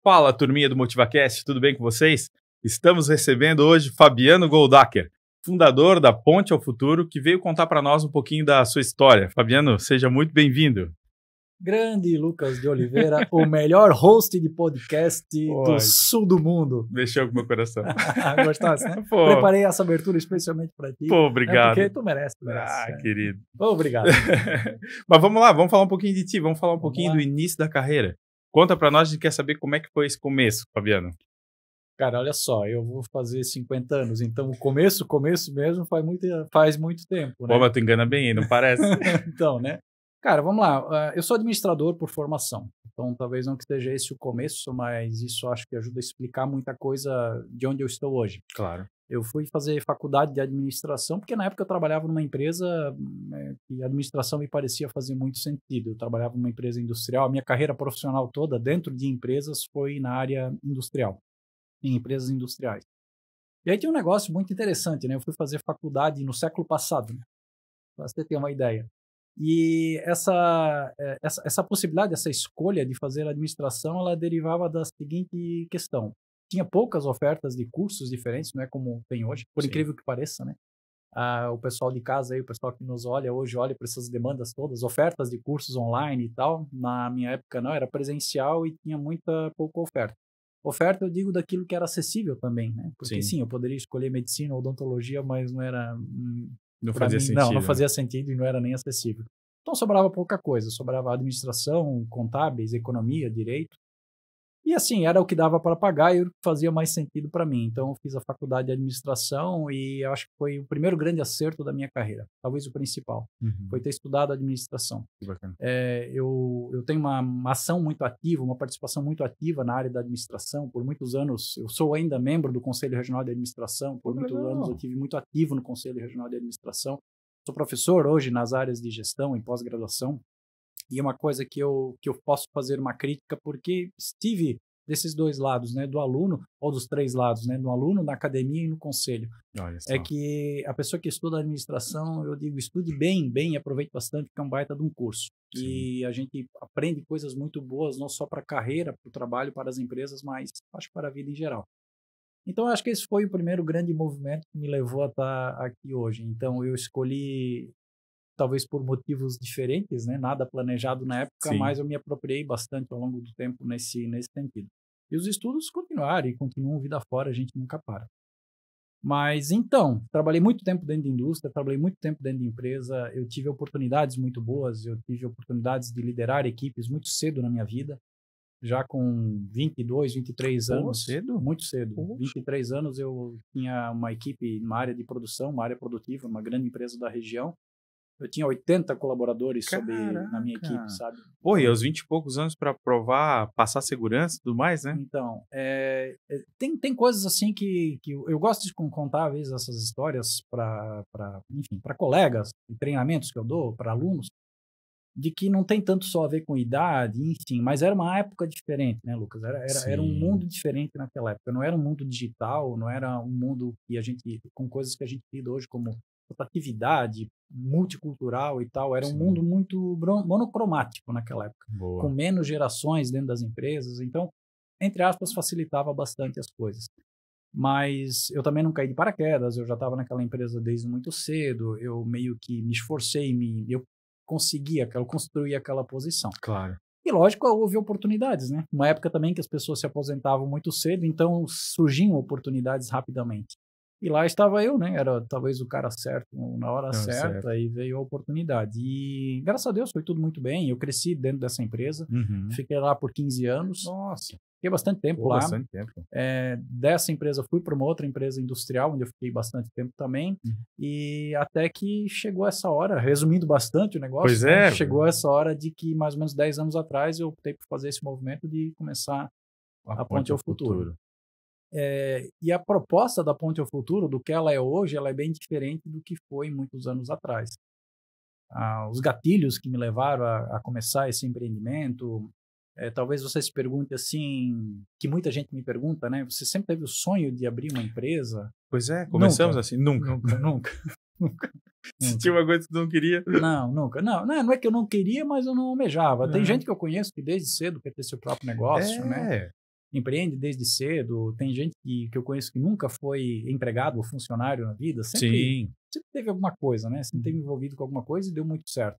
Fala, turminha do MotivaCast, tudo bem com vocês? Estamos recebendo hoje Fabiano Goldacker, fundador da Ponte ao Futuro, que veio contar para nós um pouquinho da sua história. Fabiano, seja muito bem-vindo. Grande Lucas de Oliveira, o melhor host de podcast do sul do mundo. Mexeu com o meu coração. Gostasse, né? Pô. Preparei essa abertura especialmente para ti. Pô, obrigado. Porque tu merece. Querido. Obrigado. Mas vamos lá, vamos falar um pouquinho de ti, vamos falar um pouquinho do início da carreira. Conta para nós, a gente quer saber como é que foi esse começo, Fabiano. Cara, olha só, eu vou fazer 50 anos, então o começo mesmo faz muito tempo, né? Pô, mas tu engana bem aí, não parece? Então, né? Cara, vamos lá. Eu sou administrador por formação, então talvez não que seja esse o começo, mas isso acho que ajuda a explicar muita coisa de onde eu estou hoje. Claro. Eu fui fazer faculdade de administração, porque na época eu trabalhava numa empresa que a administração me parecia fazer muito sentido. Eu trabalhava numa empresa industrial, a minha carreira profissional toda dentro de empresas foi na área industrial, em empresas industriais. E aí tinha um negócio muito interessante, né? Eu fui fazer faculdade no século passado, né? Pra você ter uma ideia. E essa possibilidade, essa escolha de fazer administração, ela derivava da seguinte questão. Tinha poucas ofertas de cursos diferentes, não é como tem hoje, por incrível que pareça, né? O pessoal de casa aí, o pessoal que nos olha hoje, olha para essas demandas todas, ofertas de cursos online e tal. Na minha época não, era presencial e tinha pouca oferta. Oferta eu digo daquilo que era acessível também, né? Porque sim, eu poderia escolher medicina ou odontologia, mas não era... Não fazia sentido. Não fazia sentido e não era nem acessível. Então sobrava pouca coisa, sobrava administração, contábeis, economia, direito. E assim, era o que dava para pagar e o que fazia mais sentido para mim. Então eu fiz a faculdade de administração e acho que foi o primeiro grande acerto da minha carreira, talvez o principal, foi ter estudado administração. Que bacana. Eu tenho uma ação muito ativa, uma participação muito ativa na área da administração. Por muitos anos, eu sou ainda membro do Conselho Regional de Administração, por muitos anos eu tive muito ativo no Conselho Regional de Administração. Sou professor hoje nas áreas de gestão e pós-graduação. E é uma coisa que eu posso fazer uma crítica, porque estive desses dois lados, né, do aluno, ou dos três lados, né, do aluno, na academia e no conselho. É que a pessoa que estuda administração, eu digo, estude bem e aproveite bastante, porque é um baita de um curso. Sim. E a gente aprende coisas muito boas, não só para a carreira, para o trabalho, para as empresas, mas acho que para a vida em geral. Então, eu acho que esse foi o primeiro grande movimento que me levou a estar aqui hoje. Então, eu escolhi... talvez por motivos diferentes, né? Nada planejado na época, sim, mas eu me apropriei bastante ao longo do tempo nesse sentido. E os estudos continuaram e continuam vida fora, a gente nunca para. Mas então, trabalhei muito tempo dentro de indústria, trabalhei muito tempo dentro de empresa, eu tive oportunidades muito boas, eu tive oportunidades de liderar equipes muito cedo na minha vida, já com 22, 23 anos. Cedo? Muito cedo. Poxa. 23 anos eu tinha uma equipe, uma área de produção, uma área produtiva, uma grande empresa da região. Eu tinha 80 colaboradores na minha equipe, sabe? Pô, e aos 20 e poucos anos para provar, passar segurança e tudo mais, né? Então, tem coisas assim que eu gosto de contar, às vezes, essas histórias para colegas, em treinamentos que eu dou, para alunos, de que não tem tanto só a ver com idade, enfim, mas era uma época diferente, né, Lucas? Era um mundo diferente naquela época. Não era um mundo digital, não era um mundo com coisas que a gente lida hoje como rotatividade, multicultural e tal. Era um mundo muito monocromático naquela época. Boa. Com menos gerações dentro das empresas. Então, entre aspas, facilitava bastante as coisas. Mas eu também não caí de paraquedas, eu já estava naquela empresa desde muito cedo, eu meio que me esforcei, eu construí aquela posição. Claro. E lógico, houve oportunidades, né? Uma época também que as pessoas se aposentavam muito cedo, então surgiam oportunidades rapidamente. E lá estava eu, né? Era talvez o cara certo, na hora certa, e veio a oportunidade. E graças a Deus foi tudo muito bem. Eu cresci dentro dessa empresa, fiquei lá por 15 anos. Nossa! Fiquei bastante tempo lá. Bastante tempo. Dessa empresa fui para uma outra empresa industrial, onde eu fiquei bastante tempo também. E até que chegou essa hora, resumindo bastante o negócio, pois é, chegou essa hora de que mais ou menos 10 anos atrás eu optei por fazer esse movimento de começar a Ponte ao Futuro. E a proposta da Ponte ao Futuro, do que ela é hoje, ela é bem diferente do que foi muitos anos atrás. Os gatilhos que me levaram a começar esse empreendimento, talvez você se pergunte assim, que muita gente me pergunta, né? Você sempre teve o sonho de abrir uma empresa? Pois é, começamos assim, nunca. Se tinha uma coisa que tu não queria? Não, nunca. Não é que eu não queria, mas eu não almejava. Tem gente que eu conheço que desde cedo quer ter seu próprio negócio, né? empreende desde cedo, tem gente que eu conheço que nunca foi empregado ou funcionário na vida, Sim. sempre teve alguma coisa, né? Sempre teve envolvido com alguma coisa e deu muito certo.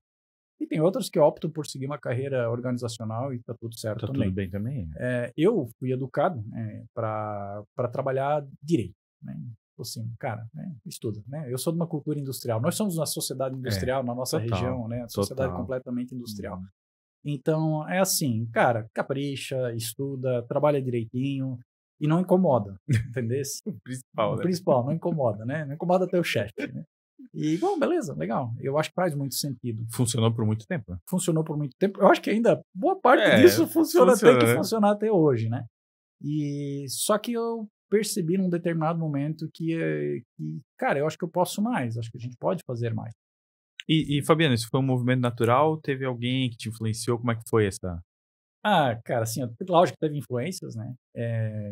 E tem outros que optam por seguir uma carreira organizacional e tá tudo certo Tá também. tudo bem também. Eu fui educado para trabalhar direito, né? Assim, cara, né? Estuda, né? Eu sou de uma cultura industrial. Nós somos uma sociedade industrial na nossa região, né? A sociedade completamente industrial. Então, é assim, cara, capricha, estuda, trabalha direitinho e não incomoda, entendeu? O principal, não incomoda, né? Não incomoda teu chefe, né? E, bom, beleza, legal. Eu acho que faz muito sentido. Funcionou por muito tempo, né? Funcionou por muito tempo. Eu acho que ainda boa parte disso tem que funcionar até hoje, né? E só que eu percebi num determinado momento que, cara, eu acho que eu posso mais, acho que a gente pode fazer mais. E Fabiano, isso foi um movimento natural? Teve alguém que te influenciou? Como é que foi essa? Cara, assim, lógico que teve influências, né?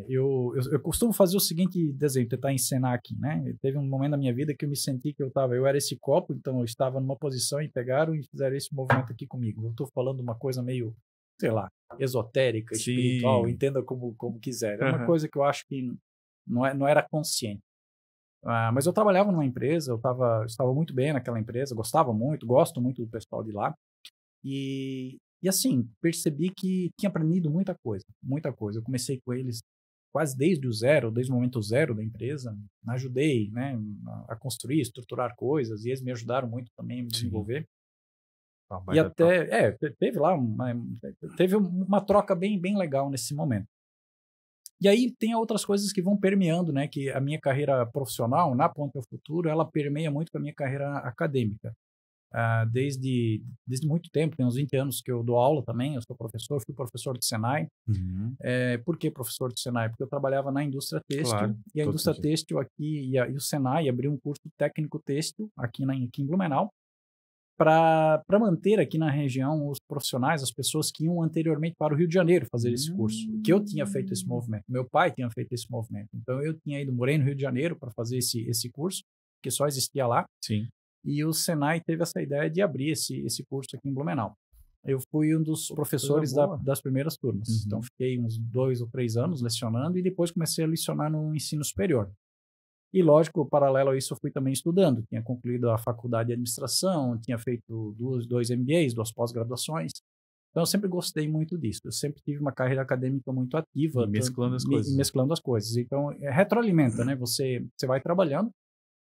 Eu costumo fazer o seguinte desenho, tentar encenar aqui, né? Teve um momento da minha vida que eu me senti que eu era esse copo, então eu estava numa posição e pegaram e fizeram esse movimento aqui comigo. Eu estou falando uma coisa meio, sei lá, esotérica, espiritual, entenda como quiser. É uma coisa que eu acho que não era consciente. Mas eu trabalhava numa empresa, eu estava muito bem naquela empresa, gosto muito do pessoal de lá. E assim, percebi que tinha aprendido muita coisa, muita coisa. Eu comecei com eles quase desde o momento zero da empresa, ajudei, né, a construir, estruturar coisas, e eles me ajudaram muito também a me desenvolver. E até, teve lá teve uma troca bem, bem legal nesse momento. E aí tem outras coisas que vão permeando, né, que a minha carreira profissional, na Ponte ao Futuro, ela permeia muito com a minha carreira acadêmica. Desde muito tempo, tem uns 20 anos que eu dou aula também, eu sou professor, fui professor do Senai. Por que professor do Senai? Porque eu trabalhava na indústria têxtil, e a indústria têxtil aqui, e o Senai abriu um curso técnico têxtil aqui em Blumenau, para manter aqui na região os profissionais, as pessoas que iam anteriormente para o Rio de Janeiro fazer esse curso, que eu tinha feito esse movimento, meu pai tinha feito esse movimento, então eu morei no Rio de Janeiro para fazer esse curso, que só existia lá. Sim. E o Senai teve essa ideia de abrir esse curso aqui em Blumenau. Eu fui um dos professores das primeiras turmas. Então, fiquei uns 2 ou 3 anos lecionando e depois comecei a lecionar no ensino superior. E, lógico, paralelo a isso, eu fui também estudando. Tinha concluído a faculdade de administração, tinha feito 2 MBAs, 2 pós-graduações. Então, eu sempre gostei muito disso. Eu sempre tive uma carreira acadêmica muito ativa. Mesclando as coisas. Então, retroalimenta, né? Você vai trabalhando,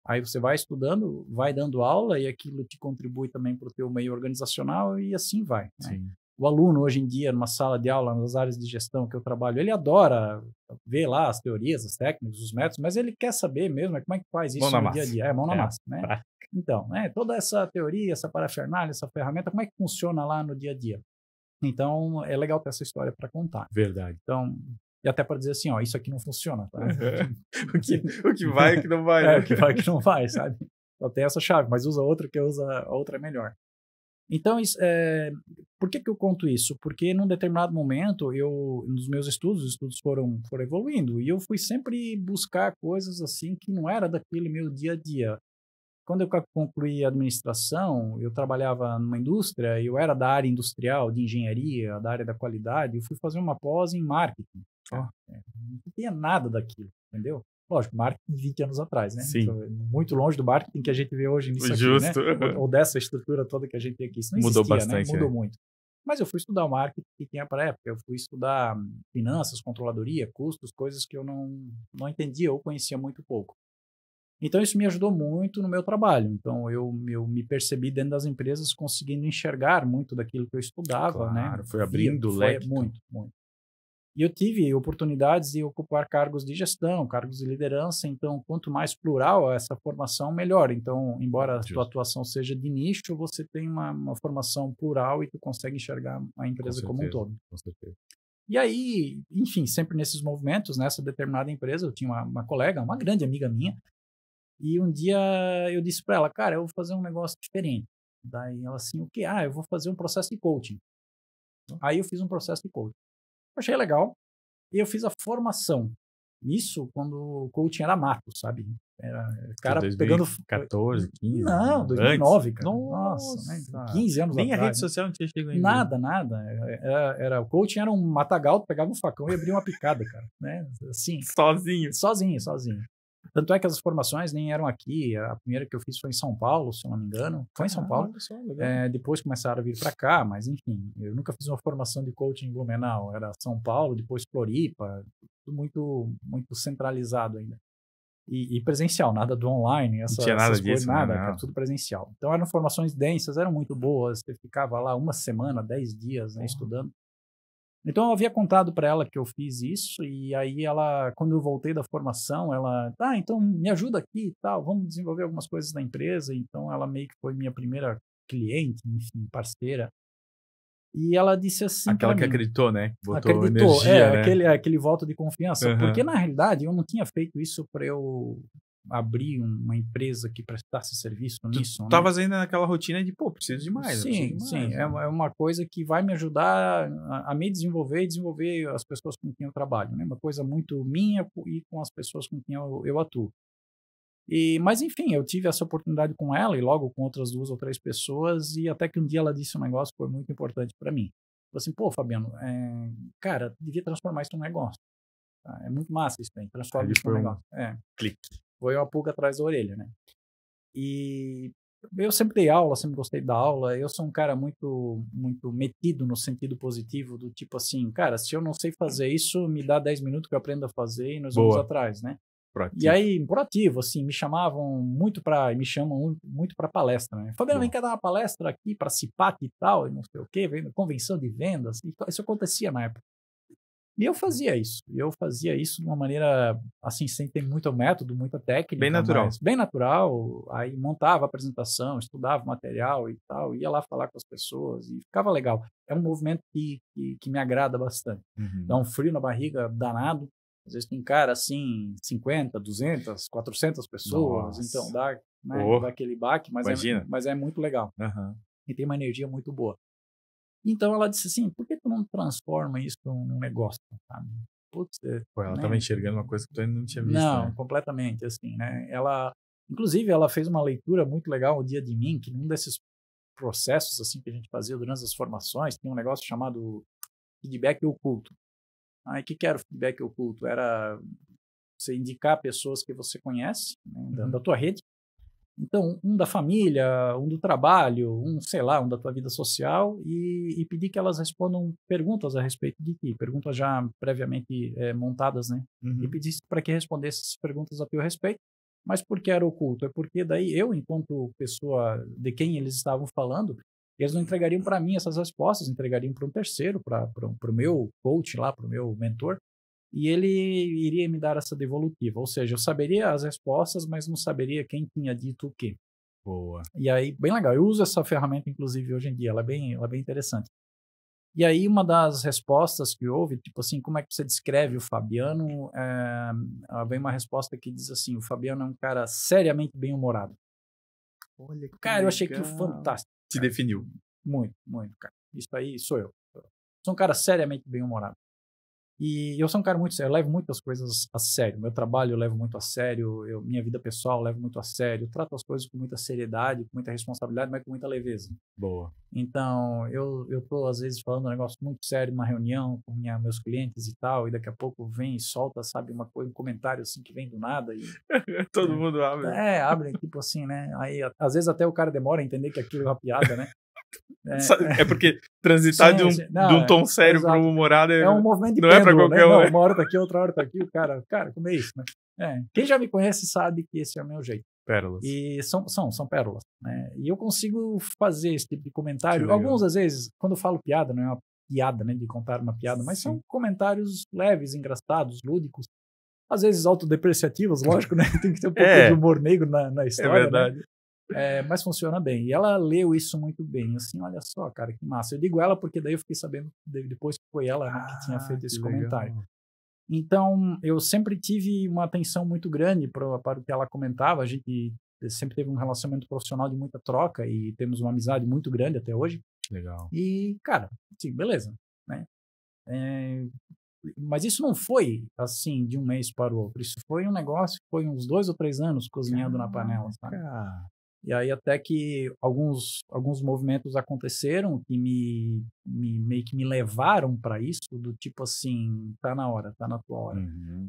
aí você vai estudando, vai dando aula e aquilo te contribui também para o teu meio organizacional e assim vai. Né? O aluno hoje em dia, numa sala de aula, nas áreas de gestão que eu trabalho, ele adora ver lá as teorias, as técnicas, os métodos, mas ele quer saber mesmo como é que faz isso no dia a dia. Mão na massa. Né? Então, toda essa teoria, essa parafernália, essa ferramenta, como é que funciona lá no dia a dia? Então, é legal ter essa história para contar. Verdade. Então, e até para dizer assim, ó, isso aqui não funciona, tá? o que vai e o que não vai. Né? O que vai e o que não vai, sabe? Só tem essa chave, mas usa outra que a outra é melhor. Então, por que eu conto isso? Porque num determinado momento, nos meus estudos, os estudos foram evoluindo, e eu fui sempre buscar coisas assim que não era daquele meu dia a dia. Quando eu concluí a administração, eu trabalhava numa indústria, eu era da área industrial, de engenharia, da área da qualidade, eu fui fazer uma pós em marketing. Não tinha nada daquilo, entendeu? Lógico, marketing 20 anos atrás, né? Sim. Então, muito longe do marketing que a gente vê hoje nisso Justo. aqui, né? Ou dessa estrutura toda que a gente tem aqui. Isso não Mudou existia, bastante, né? Mudou muito. Mas eu fui estudar o marketing que tinha para a época. Eu fui estudar finanças, controladoria, custos, coisas que eu não entendia ou conhecia muito pouco. Então, isso me ajudou muito no meu trabalho. Então, eu me percebi dentro das empresas conseguindo enxergar muito daquilo que eu estudava. Claro, né? Foi abrindo o leque. Muito, muito. E eu tive oportunidades de ocupar cargos de gestão, cargos de liderança. Então, quanto mais plural essa formação, melhor. Então, embora a tua atuação seja de nicho, você tem uma formação plural e tu consegue enxergar a empresa como um todo. Com certeza. E aí, enfim, sempre nesses movimentos, nessa determinada empresa, eu tinha uma colega, uma grande amiga minha, e um dia eu disse para ela, cara, eu vou fazer um negócio diferente. Daí ela assim, o quê? Eu vou fazer um processo de coaching. Aí eu fiz um processo de coaching. Achei legal. E eu fiz a formação. Isso quando o coaching era mato, sabe? Era cara 2014, 15? Não, 2009, antes. cara. Nossa, né? 15 anos Nem atrás. a rede social não tinha chegado ainda. Nada. O coaching era um matagalto, pegava um facão e abria uma picada, cara. Né? Assim, sozinho. Tanto é que as formações nem eram aqui. A primeira que eu fiz foi em São Paulo, se eu não me engano. Foi em São Paulo. Depois começaram a vir para cá, mas enfim, eu nunca fiz uma formação de coaching em Blumenau. Era São Paulo, depois Floripa, tudo muito centralizado ainda. E presencial, nada do online, não tinha nada disso, nada, né? cara, tudo presencial. Então eram formações densas, eram muito boas. Você ficava lá uma semana, 10 dias, né, estudando. Então eu havia contado para ela que eu fiz isso, e aí ela, quando eu voltei da formação, ela, então me ajuda aqui e tal, vamos desenvolver algumas coisas na empresa. Então ela meio que foi minha primeira cliente, enfim, parceira. E ela disse assim, aquela que acreditou, né? Botou energia, né? Aquele voto de confiança. Porque na realidade eu não tinha feito isso para eu abrir uma empresa que prestasse serviço nisso. Tu estavas ainda naquela rotina de, preciso de mais. Sim. É uma coisa que vai me ajudar a me desenvolver e desenvolver as pessoas com quem eu trabalho, né? Uma coisa muito minha e com as pessoas com quem eu atuo. Mas enfim, eu tive essa oportunidade com ela e logo com outras 2 ou 3 pessoas, e até que um dia ela disse um negócio que foi muito importante para mim. Falei assim, Fabiano, cara, devia transformar isso num negócio. É muito massa isso aí, transforma isso num negócio. Clique. Foi uma pulga atrás da orelha, né? E eu sempre dei aula, sempre gostei da aula. Eu sou um cara muito metido no sentido positivo, do tipo assim, cara, se eu não sei fazer isso, me dá 10 minutos que eu aprendo a fazer e nós vamos atrás, né? Proativo. E aí, proativo, assim, me chamam muito para palestra, né? Fabiano, vem cá dar uma palestra aqui para CIPAC e tal, e não sei o quê, convenção de vendas. Isso acontecia na época. E eu fazia isso de uma maneira, assim, sem ter muito método, muita técnica. Bem natural. Bem natural. Aí montava a apresentação, estudava o material e tal, ia lá falar com as pessoas e ficava legal. É um movimento que me agrada bastante. Dá um frio na barriga danado. Às vezes tem cara assim, 50, 200, 400 pessoas. Nossa. Então dá aquele baque, mas é muito legal. E tem uma energia muito boa. Então ela disse assim, por que tu não transforma isso num negócio, sabe? Putz, ela estava enxergando uma coisa que tu ainda não tinha visto. Não, né? completamente, assim, né? Inclusive, ela fez uma leitura muito legal o dia de mim, que num desses processos, assim, que a gente fazia durante as formações, tinha um negócio chamado feedback oculto. Aí, o que era o feedback oculto? Era você indicar pessoas que você conhece, né, da tua rede. Então, um da família, um do trabalho, um da tua vida social, e pedir que elas respondam perguntas a respeito de ti, perguntas já previamente montadas, né? E pedir para que respondesse essas perguntas a teu respeito. Mas por que era oculto? É porque daí eu, enquanto pessoa de quem eles estavam falando, eles não entregariam para mim essas respostas, entregariam para um terceiro, para o meu coach lá, para o meu mentor, e ele iria me dar essa devolutiva. Ou seja, eu saberia as respostas, mas não saberia quem tinha dito o quê. Boa. E aí, bem legal. Eu uso essa ferramenta, inclusive, hoje em dia. Ela é bem interessante. E aí, uma das respostas que houve, tipo assim, como é que você descreve o Fabiano? Vem uma resposta que diz assim, o Fabiano é um cara seriamente bem-humorado. Olha que cara, legal. Eu achei aquilo fantástico. Te definiu. Muito, cara. Isso aí sou eu. Sou um cara seriamente bem-humorado. E eu sou um cara muito sério, eu levo muitas coisas a sério. Meu trabalho eu levo muito a sério, minha vida pessoal eu levo muito a sério. Eu trato as coisas com muita seriedade, com muita responsabilidade, mas com muita leveza. Boa. Então, eu tô às vezes falando um negócio muito sério numa reunião com meus clientes e tal, e daqui a pouco vem e solta, sabe, um comentário assim que vem do nada. E todo mundo abre. Abre, tipo assim, né? Aí, às vezes até o cara demora a entender que aquilo é uma piada, né? É porque transitar de um tom sério para um humorado é um movimento de não pêndulo, é para qualquer um. Não, uma hora tá aqui, outra hora tá aqui, o cara, como é isso, né? Quem já me conhece sabe que esse é o meu jeito. Pérolas. E são pérolas, né? E eu consigo fazer esse tipo de comentário. Alguns, às vezes, quando eu falo piada, não é uma piada, né, de contar uma piada, mas são comentários leves, engraçados, lúdicos. Às vezes autodepreciativos, lógico, né? Tem que ter um pouco de humor negro na história, é verdade. Né? Mas funciona bem. E ela leu isso muito bem. Assim, olha só, cara, que massa. Eu digo ela porque daí eu fiquei sabendo depois que foi ela que tinha feito esse comentário. Então, eu sempre tive uma atenção muito grande para o que ela comentava. A gente sempre teve um relacionamento profissional de muita troca e temos uma amizade muito grande até hoje. Legal. E, cara, sim, beleza, né? Mas isso não foi, assim, de um mês para o outro. Isso foi um negócio que foi uns 2 ou 3 anos cozinhando na panela, sabe? E aí até que alguns movimentos aconteceram que meio que me levaram para isso, do tipo assim, tá na hora, tá na tua hora. Uhum.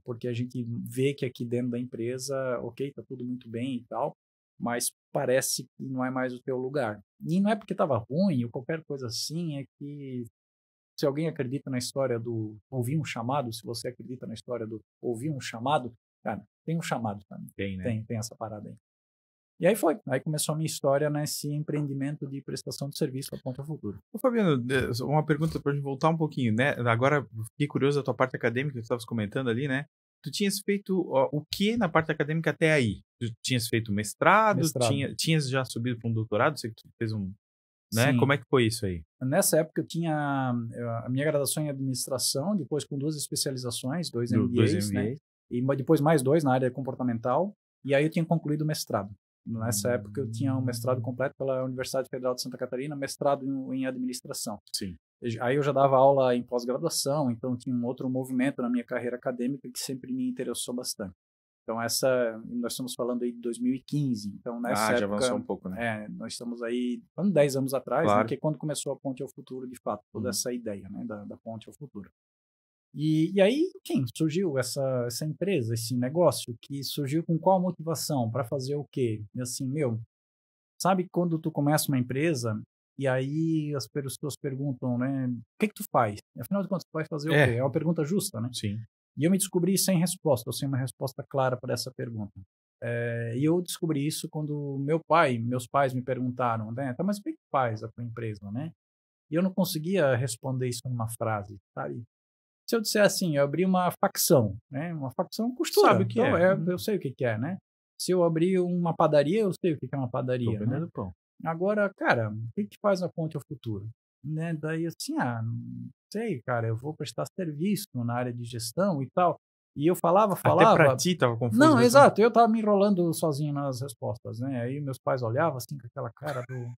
Porque a gente vê que aqui dentro da empresa, ok, tá tudo muito bem e tal, mas parece que não é mais o teu lugar. E não é porque estava ruim ou qualquer coisa assim, é que se alguém acredita na história do ouvir um chamado, se você acredita na história do ouvir um chamado, cara, tem um chamado também. Tem, né? Tem essa parada aí. E aí foi. Aí começou a minha história nesse empreendimento de prestação de serviço da Ponte ao Futuro. Ô, Fabiano, uma pergunta para gente voltar um pouquinho, né? Agora, fiquei curioso da tua parte acadêmica que tu estavas comentando ali, né? Tu tinhas feito o que na parte acadêmica até aí? Tu tinhas feito mestrado? Tinhas já subido para um doutorado? Sei que tu fez um... Né? Sim. Como é que foi isso aí? Nessa época eu tinha a minha graduação em administração, depois com 2 especializações, 2 MBAs, né? E depois mais 2 na área comportamental, e aí eu tinha concluído o mestrado. Nessa época eu tinha um mestrado completo pela Universidade Federal de Santa Catarina, mestrado em administração. Sim. Aí eu já dava aula em pós-graduação, então tinha um outro movimento na minha carreira acadêmica que sempre me interessou bastante. Então nós estamos falando aí de 2015, então nessa época... já avançou um pouco, né? Nós estamos aí, 10 anos atrás, Claro. né, que é quando começou a Ponte ao Futuro, de fato, toda essa ideia, né, da Ponte ao Futuro. E aí, enfim, surgiu essa empresa, esse negócio, que surgiu com qual motivação? Para fazer o quê? E assim, sabe quando tu começa uma empresa e aí as pessoas perguntam, né, o que tu faz? Afinal de contas, tu vai fazer o quê? É uma pergunta justa, né? Sim. E eu me descobri sem resposta, ou sem uma resposta clara para essa pergunta. E eu descobri isso quando meus pais me perguntaram, né, tá, mas o que faz a tua empresa, né? E eu não conseguia responder isso numa frase, sabe? Se eu disser assim, eu abri uma facção, né? Uma facção costura. Sabe o que então, é? Eu sei o que é, né? Se eu abrir uma padaria, eu sei o que é uma padaria, Tô vendendo pão. Agora, cara, o que faz a Ponte ao Futuro? Né? Daí, assim, não sei, cara, eu vou prestar serviço na área de gestão e tal. E eu falava... Até pra ti tava confuso. Não, exato, eu tava me enrolando sozinho nas respostas, né? Aí meus pais olhavam assim com aquela cara do...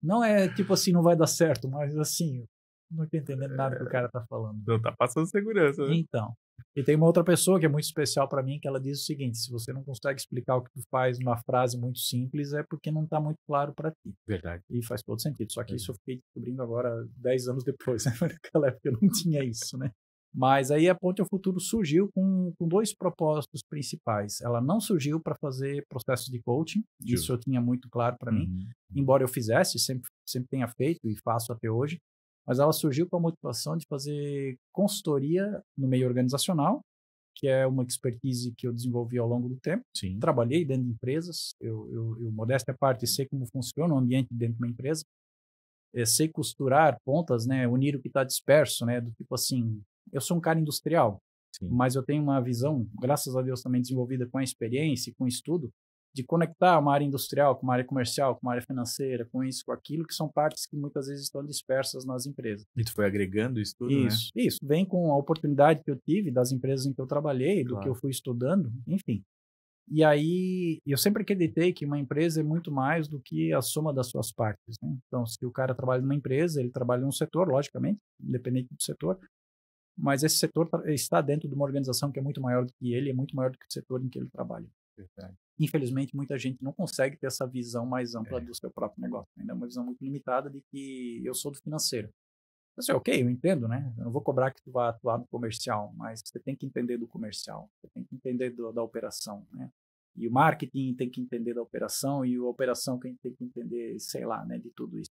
Não é tipo assim, não vai dar certo, mas assim, não tô entendendo nada que o cara tá falando. Não tá passando segurança, né? Então, e tem uma outra pessoa que é muito especial para mim, que ela diz o seguinte: se você não consegue explicar o que tu faz numa frase muito simples, é porque não está muito claro para ti. Verdade. E faz todo sentido. Só que isso eu fiquei descobrindo agora 10 anos depois, né? Naquela época eu não tinha isso, né? Mas aí a Ponte ao Futuro surgiu com 2 propósitos principais. Ela não surgiu para fazer processos de coaching, isso eu tinha muito claro para mim, embora eu fizesse, sempre tenha feito e faço até hoje. Mas ela surgiu com a motivação de fazer consultoria no meio organizacional, que é uma expertise que eu desenvolvi ao longo do tempo. Sim. Trabalhei dentro de empresas, eu modéstia à parte, sei como funciona o ambiente dentro de uma empresa, sei costurar pontas, né, unir o que está disperso, né, do tipo assim, eu sou um cara industrial, Sim. mas eu tenho uma visão, graças a Deus também desenvolvida com a experiência e com o estudo, de conectar uma área industrial com uma área comercial, com uma área financeira, com isso, com aquilo, que são partes que muitas vezes estão dispersas nas empresas. E tu foi agregando isso tudo, né? Isso. Vem com a oportunidade que eu tive das empresas em que eu trabalhei, do Claro. que eu fui estudando, enfim. E aí, eu sempre acreditei que uma empresa é muito mais do que a soma das suas partes, né? Então, se o cara trabalha numa empresa, ele trabalha num setor, logicamente, independente do setor, mas esse setor está dentro de uma organização que é muito maior do que ele, é muito maior do que o setor em que ele trabalha. Verdade. Infelizmente, muita gente não consegue ter essa visão mais ampla do seu próprio negócio. Ainda é uma visão muito limitada de que eu sou do financeiro. Assim, ok, eu entendo, né? Eu não vou cobrar que tu vá atuar no comercial, mas você tem que entender do comercial, você tem que entender da operação, né? E o marketing tem que entender da operação, e a operação tem que entender, sei lá, né, de tudo isso.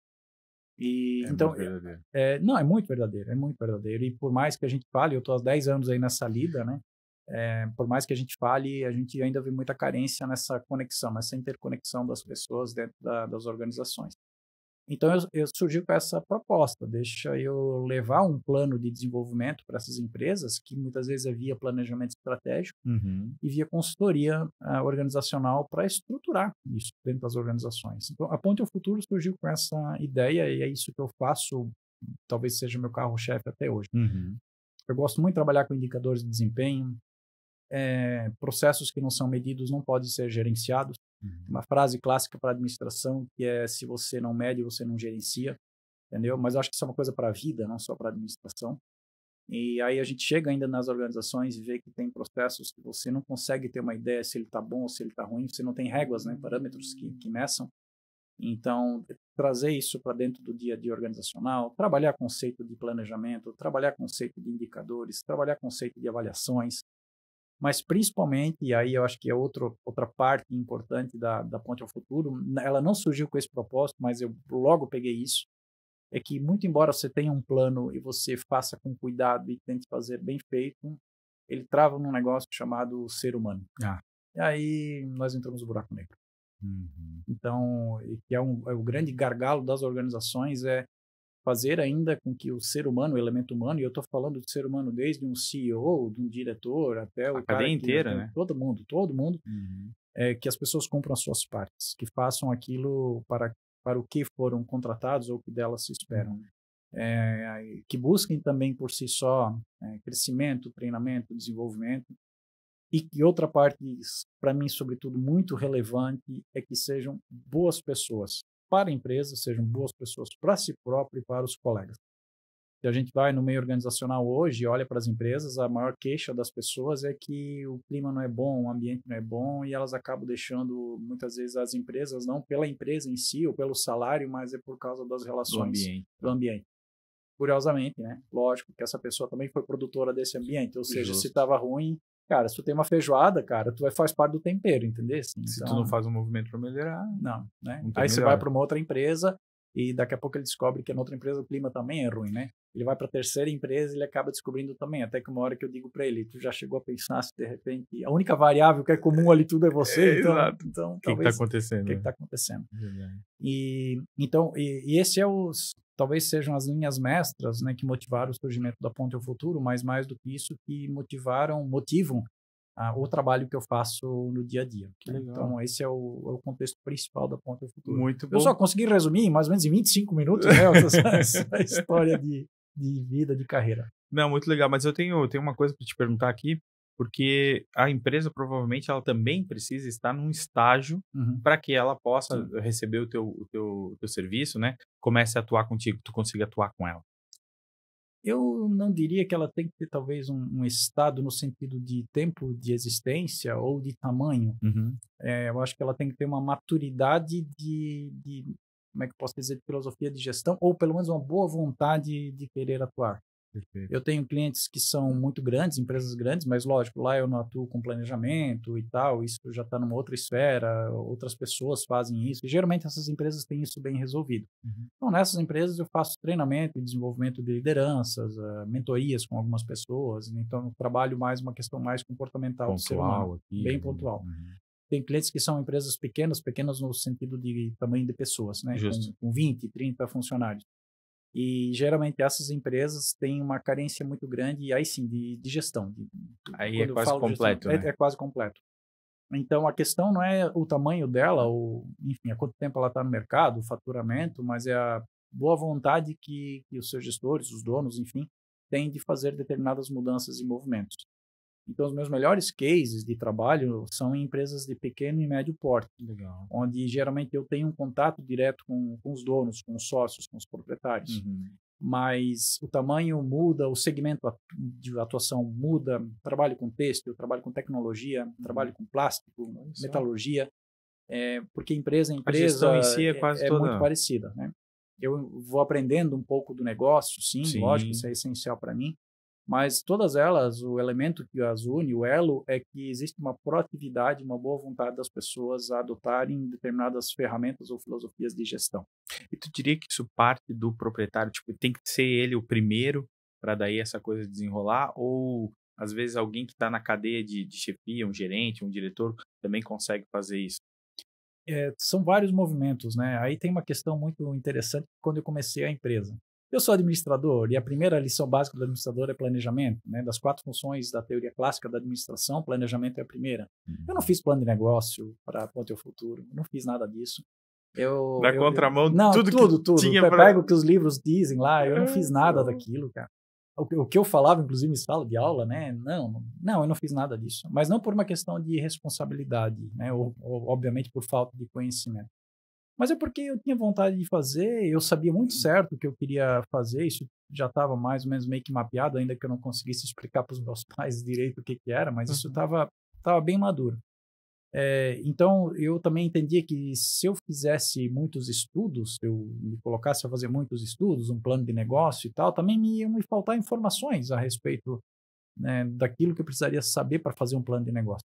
E, então, muito verdadeiro. não, é muito verdadeiro. E por mais que a gente fale, eu estou há 10 anos aí nessa lida, né? Por mais que a gente fale, a gente ainda vê muita carência nessa conexão, nessa interconexão das pessoas dentro das organizações. Então, eu surgi com essa proposta, deixa eu levar um plano de desenvolvimento para essas empresas, que muitas vezes é via planejamento estratégico e via consultoria organizacional para estruturar isso dentro das organizações. Então, a Ponte ao Futuro surgiu com essa ideia e é isso que eu faço, talvez seja meu carro-chefe até hoje. Eu gosto muito de trabalhar com indicadores de desempenho, processos que não são medidos não podem ser gerenciados. Uma frase clássica para a administração que é: se você não mede, você não gerencia, entendeu? Mas eu acho que isso é uma coisa para a vida, não só para a administração. E aí a gente chega ainda nas organizações e vê que tem processos que você não consegue ter uma ideia se ele está bom ou se ele está ruim, você não tem réguas, né, parâmetros que meçam. Então, trazer isso para dentro do dia a dia organizacional, trabalhar conceito de planejamento, trabalhar conceito de indicadores, trabalhar conceito de avaliações, mas principalmente, e aí eu acho que é outra parte importante da Ponte ao Futuro, ela não surgiu com esse propósito, mas eu logo peguei isso, é que muito embora você tenha um plano e você faça com cuidado e tente fazer bem feito, ele trava num negócio chamado ser humano. E aí nós entramos no buraco negro. Então, que é o grande gargalo das organizações é fazer ainda com que o ser humano, o elemento humano, e eu estou falando de ser humano desde um CEO, de um diretor, até o cara cadeia inteira, né? Todo mundo, que as pessoas cumpram as suas partes, que façam aquilo para o que foram contratados ou que delas se esperam. Que busquem também por si só crescimento, treinamento, desenvolvimento. E que outra parte, para mim, sobretudo, muito relevante, é que sejam boas pessoas para a empresa, sejam boas pessoas para si próprio e para os colegas. Se a gente vai no meio organizacional hoje e olha para as empresas, a maior queixa das pessoas é que o clima não é bom, o ambiente não é bom, e elas acabam deixando, muitas vezes, as empresas, não pela empresa em si ou pelo salário, mas é por causa das relações do ambiente. Curiosamente, né? Lógico que essa pessoa também foi produtora desse ambiente, ou seja, se estava ruim, cara, se tu tem uma feijoada, cara, tu faz parte do tempero, entendeu? Então, se tu não faz um movimento para melhorar, não, né? Aí você vai para uma outra empresa e daqui a pouco ele descobre que na outra empresa o clima também é ruim, né? Ele vai para a terceira empresa e ele acaba descobrindo também, até que uma hora que eu digo para ele, tu já chegou a pensar se de repente a única variável que é comum ali tudo é você, então o que está acontecendo? O que está acontecendo? E então esse é talvez sejam as linhas mestras, né, que motivaram o surgimento da Ponte ao Futuro, mas mais do que isso, que motivam o trabalho que eu faço no dia a dia. Então, esse é o contexto principal da Ponte ao Futuro. Muito bom. Eu só consegui resumir, mais ou menos em 25 minutos, né, essa história de vida, de carreira. Não, muito legal, mas eu tenho uma coisa para te perguntar aqui, porque a empresa provavelmente ela também precisa estar num estágio para que ela possa receber o teu serviço, né? Comece a atuar contigo, tu consiga atuar com ela. Eu não diria que ela tem que ter talvez um estado no sentido de tempo de existência ou de tamanho. Eu acho que ela tem que ter uma maturidade de como é que eu posso dizer, de filosofia de gestão, ou pelo menos uma boa vontade de querer atuar. Perfeito. Eu tenho clientes que são muito grandes, empresas grandes, mas lógico, lá eu não atuo com planejamento e tal, isso já está numa outra esfera, outras pessoas fazem isso, e geralmente essas empresas têm isso bem resolvido. Então, nessas empresas eu faço treinamento e desenvolvimento de lideranças, mentorias com algumas pessoas, então eu trabalho mais uma questão mais comportamental do ser humano, bem pontual. Tem clientes que são empresas pequenas no sentido de tamanho de pessoas, né? Com 20, 30 funcionários. E geralmente essas empresas têm uma carência muito grande, e aí sim, de gestão. Aí é quase completo, gestão, né? É quase completo. Então a questão não é o tamanho dela, ou enfim, há quanto tempo ela está no mercado, o faturamento, mas é a boa vontade que os seus gestores, os donos, enfim, têm de fazer determinadas mudanças e movimentos. Então, os meus melhores cases de trabalho são em empresas de pequeno e médio porte, onde geralmente eu tenho um contato direto com os donos, com os sócios, com os proprietários. Mas o tamanho muda, o segmento de atuação muda, trabalho com têxtil, trabalho com tecnologia, trabalho com plástico, metalurgia, porque empresa a gestão em si é quase toda muito parecida, né? Eu vou aprendendo um pouco do negócio, sim. Lógico, isso é essencial para mim. Mas todas elas, o elemento que as une, o elo, é que existe uma proatividade, uma boa vontade das pessoas a adotarem determinadas ferramentas ou filosofias de gestão. E tu diria que isso parte do proprietário, tipo, tem que ser ele o primeiro para daí essa coisa desenrolar? Ou, às vezes, alguém que está na cadeia de chefia, um gerente, um diretor, também consegue fazer isso? São vários movimentos, né? Aí tem uma questão muito interessante quando eu comecei a empresa. Eu sou administrador e a primeira lição básica do administrador é planejamento, né? Das 4 funções da teoria clássica da administração, planejamento é a primeira. Eu não fiz plano de negócio para Ponte ao Futuro, não fiz nada disso. Na contramão, tudo. Tinha Pego o que os livros dizem lá, eu não fiz nada daquilo, cara. O que eu falava, inclusive, em sala de aula, né? Não, eu não fiz nada disso. Mas não por uma questão de responsabilidade, né? Ou obviamente, por falta de conhecimento. Mas é porque eu tinha vontade de fazer, eu sabia muito certo o que eu queria fazer, isso já estava mais ou menos meio que mapeado, ainda que eu não conseguisse explicar para os meus pais direito o que era, mas isso estava bem maduro. Então, eu também entendia que se eu fizesse muitos estudos, se eu me colocasse a fazer muitos estudos, um plano de negócio e tal, também me iam me faltar informações a respeito, né, daquilo que eu precisaria saber para fazer um plano de negócio.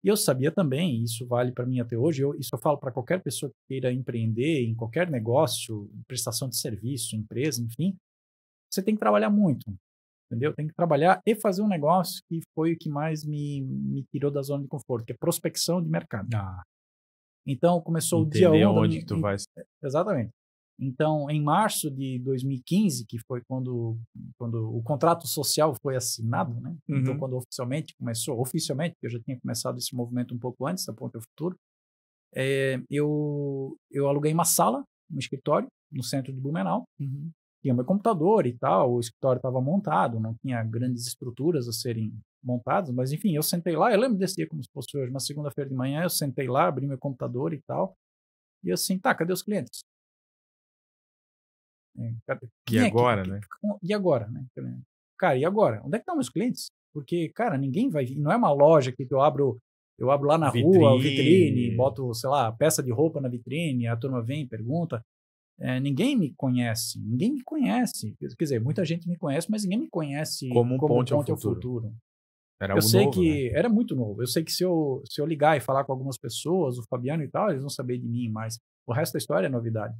E eu sabia também, e isso vale para mim até hoje, isso eu falo para qualquer pessoa que queira empreender em qualquer negócio, prestação de serviço, empresa, enfim, você tem que trabalhar muito, entendeu? Tem que trabalhar e fazer um negócio que foi o que mais me tirou da zona de conforto, que é prospecção de mercado. Então, começou o dia 1 onde que tu vai. Exatamente. Então, em março de 2015, que foi quando o contrato social foi assinado, né? Então, quando oficialmente, porque eu já tinha começado esse movimento um pouco antes da Ponte ao Futuro, eu aluguei uma sala, um escritório, no centro de Blumenau. Tinha meu computador e tal, o escritório estava montado, não tinha grandes estruturas a serem montadas, mas enfim, eu sentei lá, eu lembro desse dia como se fosse hoje, uma segunda-feira de manhã, eu sentei lá, abri meu computador e tal, e assim, tá, cadê os clientes? E agora, né? E agora, né? Cara, e agora? Onde é que estão meus clientes? Porque, cara, ninguém vai vir, não é uma loja que eu abro lá na rua, vitrine, boto, sei lá, peça de roupa na vitrine, a turma vem e pergunta. Ninguém me conhece. Quer dizer, muita gente me conhece, mas ninguém me conhece como Ponte ao Futuro. Era eu algo sei novo, que né? era muito novo. Eu sei que se eu ligar e falar com algumas pessoas, o Fabiano e tal, eles vão saber de mim, mas o resto da história é novidade.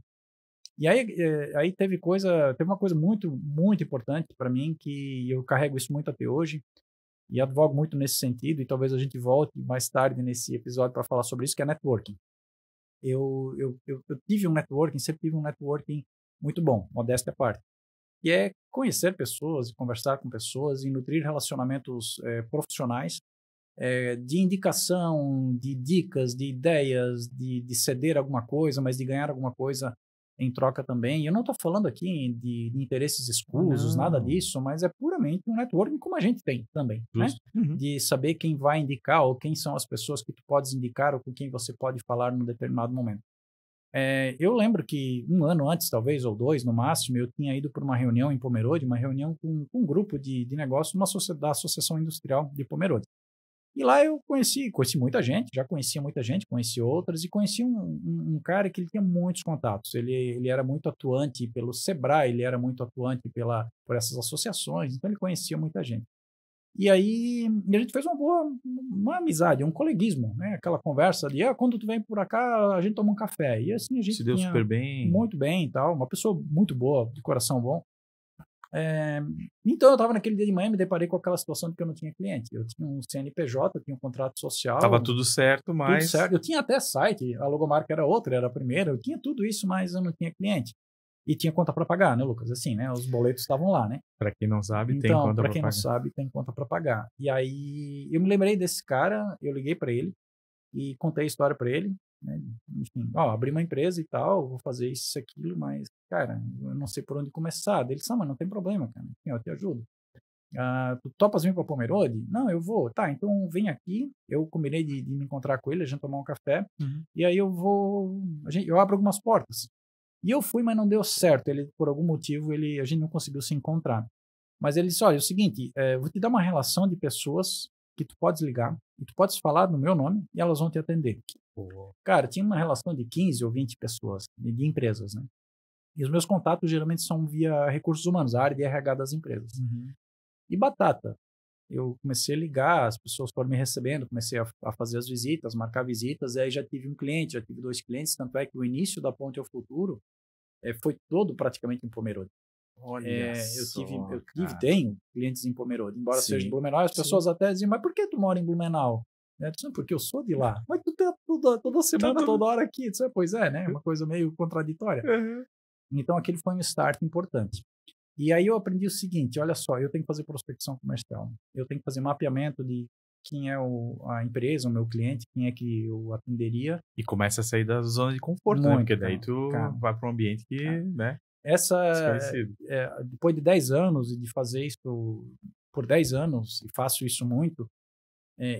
E aí teve uma coisa muito, muito importante para mim, que eu carrego isso muito até hoje, e advogo muito nesse sentido, e talvez a gente volte mais tarde nesse episódio para falar sobre isso, que é networking. Eu tive um networking, sempre tive um networking muito bom, modéstia à parte. E é conhecer pessoas, conversar com pessoas e nutrir relacionamentos profissionais, de indicação, de dicas, de ideias, de ceder alguma coisa, mas de ganhar alguma coisa em troca também. E eu não estou falando aqui de interesses escusos, nada disso, mas é puramente um networking como a gente tem também, né? De saber quem vai indicar ou quem são as pessoas que tu podes indicar ou com quem você pode falar num determinado momento. Eu lembro que 1 ano antes, talvez, ou 2 no máximo, eu tinha ido para uma reunião em Pomerode, uma reunião com um grupo de negócio da Associação Industrial de Pomerode. E lá eu conheci muita gente, já conhecia muita gente, conheci outras, e conheci um cara que ele tinha muitos contatos. Ele era muito atuante pelo Sebrae, ele era muito atuante por essas associações, então ele conhecia muita gente. E aí a gente fez uma amizade, um coleguismo, né? Aquela conversa de, quando tu vem por cá, a gente toma um café. E assim a gente se deu super bem. Muito bem e tal, uma pessoa muito boa, de coração bom. Então eu estava naquele dia de manhã, me deparei com aquela situação de que eu não tinha cliente. Eu tinha um CNPJ, eu tinha um contrato social. Tava tudo certo, mas... Tudo certo. Eu tinha até site, a logomarca era outra, era a primeira, eu tinha tudo isso, mas eu não tinha cliente. E tinha conta para pagar, né, Lucas? Assim, né? Os boletos estavam lá, né? Para quem não sabe, tem conta para pagar. Para quem não sabe, tem conta para pagar. E aí eu me lembrei desse cara, eu liguei para ele e contei a história para ele, né? Enfim, abri uma empresa e tal, vou fazer isso, aquilo, mas, cara, eu não sei por onde começar. Ele disse, mas não tem problema, cara, eu te ajudo. Tu topas vir para Pomerode? Não, eu vou. Tá, então vem aqui. Eu combinei de me encontrar com ele, a gente tomar um café. E aí eu abro algumas portas. E eu fui, mas não deu certo. Ele, por algum motivo, a gente não conseguiu se encontrar. Mas ele disse, olha, é o seguinte, vou te dar uma relação de pessoas que tu podes ligar e tu podes falar no meu nome e elas vão te atender. Cara, tinha uma relação de 15 ou 20 pessoas, de empresas, né? E os meus contatos geralmente são via recursos humanos, a área de RH das empresas. E batata. Eu comecei a ligar, as pessoas foram me recebendo, comecei a fazer as visitas, marcar visitas, e aí já tive um cliente, já tive 2 clientes, tanto é que o início da Ponte ao Futuro foi todo praticamente em Pomerode. Tenho clientes em Pomerode, embora seja em Blumenau, as pessoas até dizem, mas por que tu mora em Blumenau? Eu disse, porque eu sou de lá. Mas tu tá toda semana, toda hora aqui. Eu disse, pois é, né? Uma coisa meio contraditória. Então aquele foi um start importante. E aí eu aprendi o seguinte, olha só, eu tenho que fazer prospecção comercial, eu tenho que fazer mapeamento de quem é a empresa, o meu cliente, quem é que eu atenderia. E começa a sair da zona de conforto, né? Porque daí tu vai para um ambiente que, né? Depois de 10 anos e de fazer isso por 10 anos, e faço isso muito,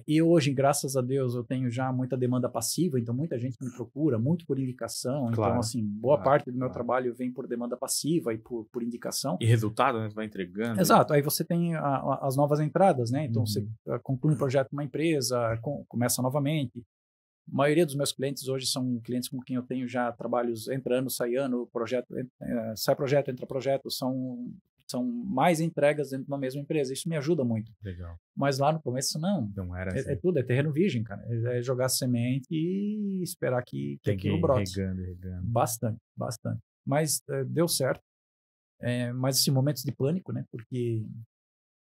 E hoje, graças a Deus, eu tenho já muita demanda passiva, então muita gente me procura, muito por indicação. Claro, então, assim, boa parte do meu trabalho vem por demanda passiva e por indicação. E resultado, né? Você vai entregando. Exato. Aí você tem as novas entradas, né? Então, você conclui um projeto numa empresa, começa novamente. A maioria dos meus clientes hoje são clientes com quem eu tenho já trabalhos entrando, saindo, sai projeto, entra projeto, são mais entregas dentro de uma mesma empresa. Isso me ajuda muito. Legal. Mas lá no começo, não. Não era assim. É tudo, é terreno virgem, cara. É jogar semente e esperar que aquilo brote. Regando. Bastante. Mas deu certo. Mas, assim, momentos de pânico, né? Porque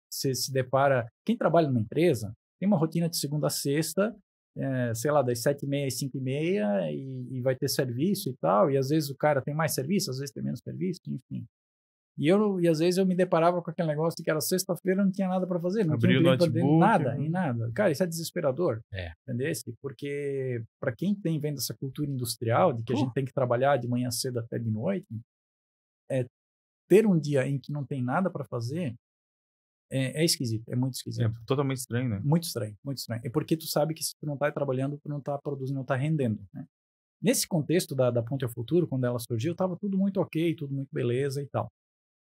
você se depara... Quem trabalha numa empresa tem uma rotina de segunda a sexta, sei lá, das 7h30 às 5h30 e vai ter serviço e tal. E às vezes o cara tem mais serviço, às vezes tem menos serviço, enfim. E às vezes eu me deparava com aquele negócio de que era sexta-feira, não tinha nada para fazer, não tinha nada. Cara, isso é desesperador, entendeu? Porque para quem vem dessa cultura industrial, de que a gente tem que trabalhar de manhã cedo até de noite, ter um dia em que não tem nada para fazer é esquisito, é muito esquisito. É totalmente estranho, né? Muito estranho. É porque tu sabe que se tu não tá trabalhando, tu não tá produzindo, não tá rendendo, né? Nesse contexto da Ponte ao Futuro, quando ela surgiu, tava tudo muito ok, tudo muito beleza e tal.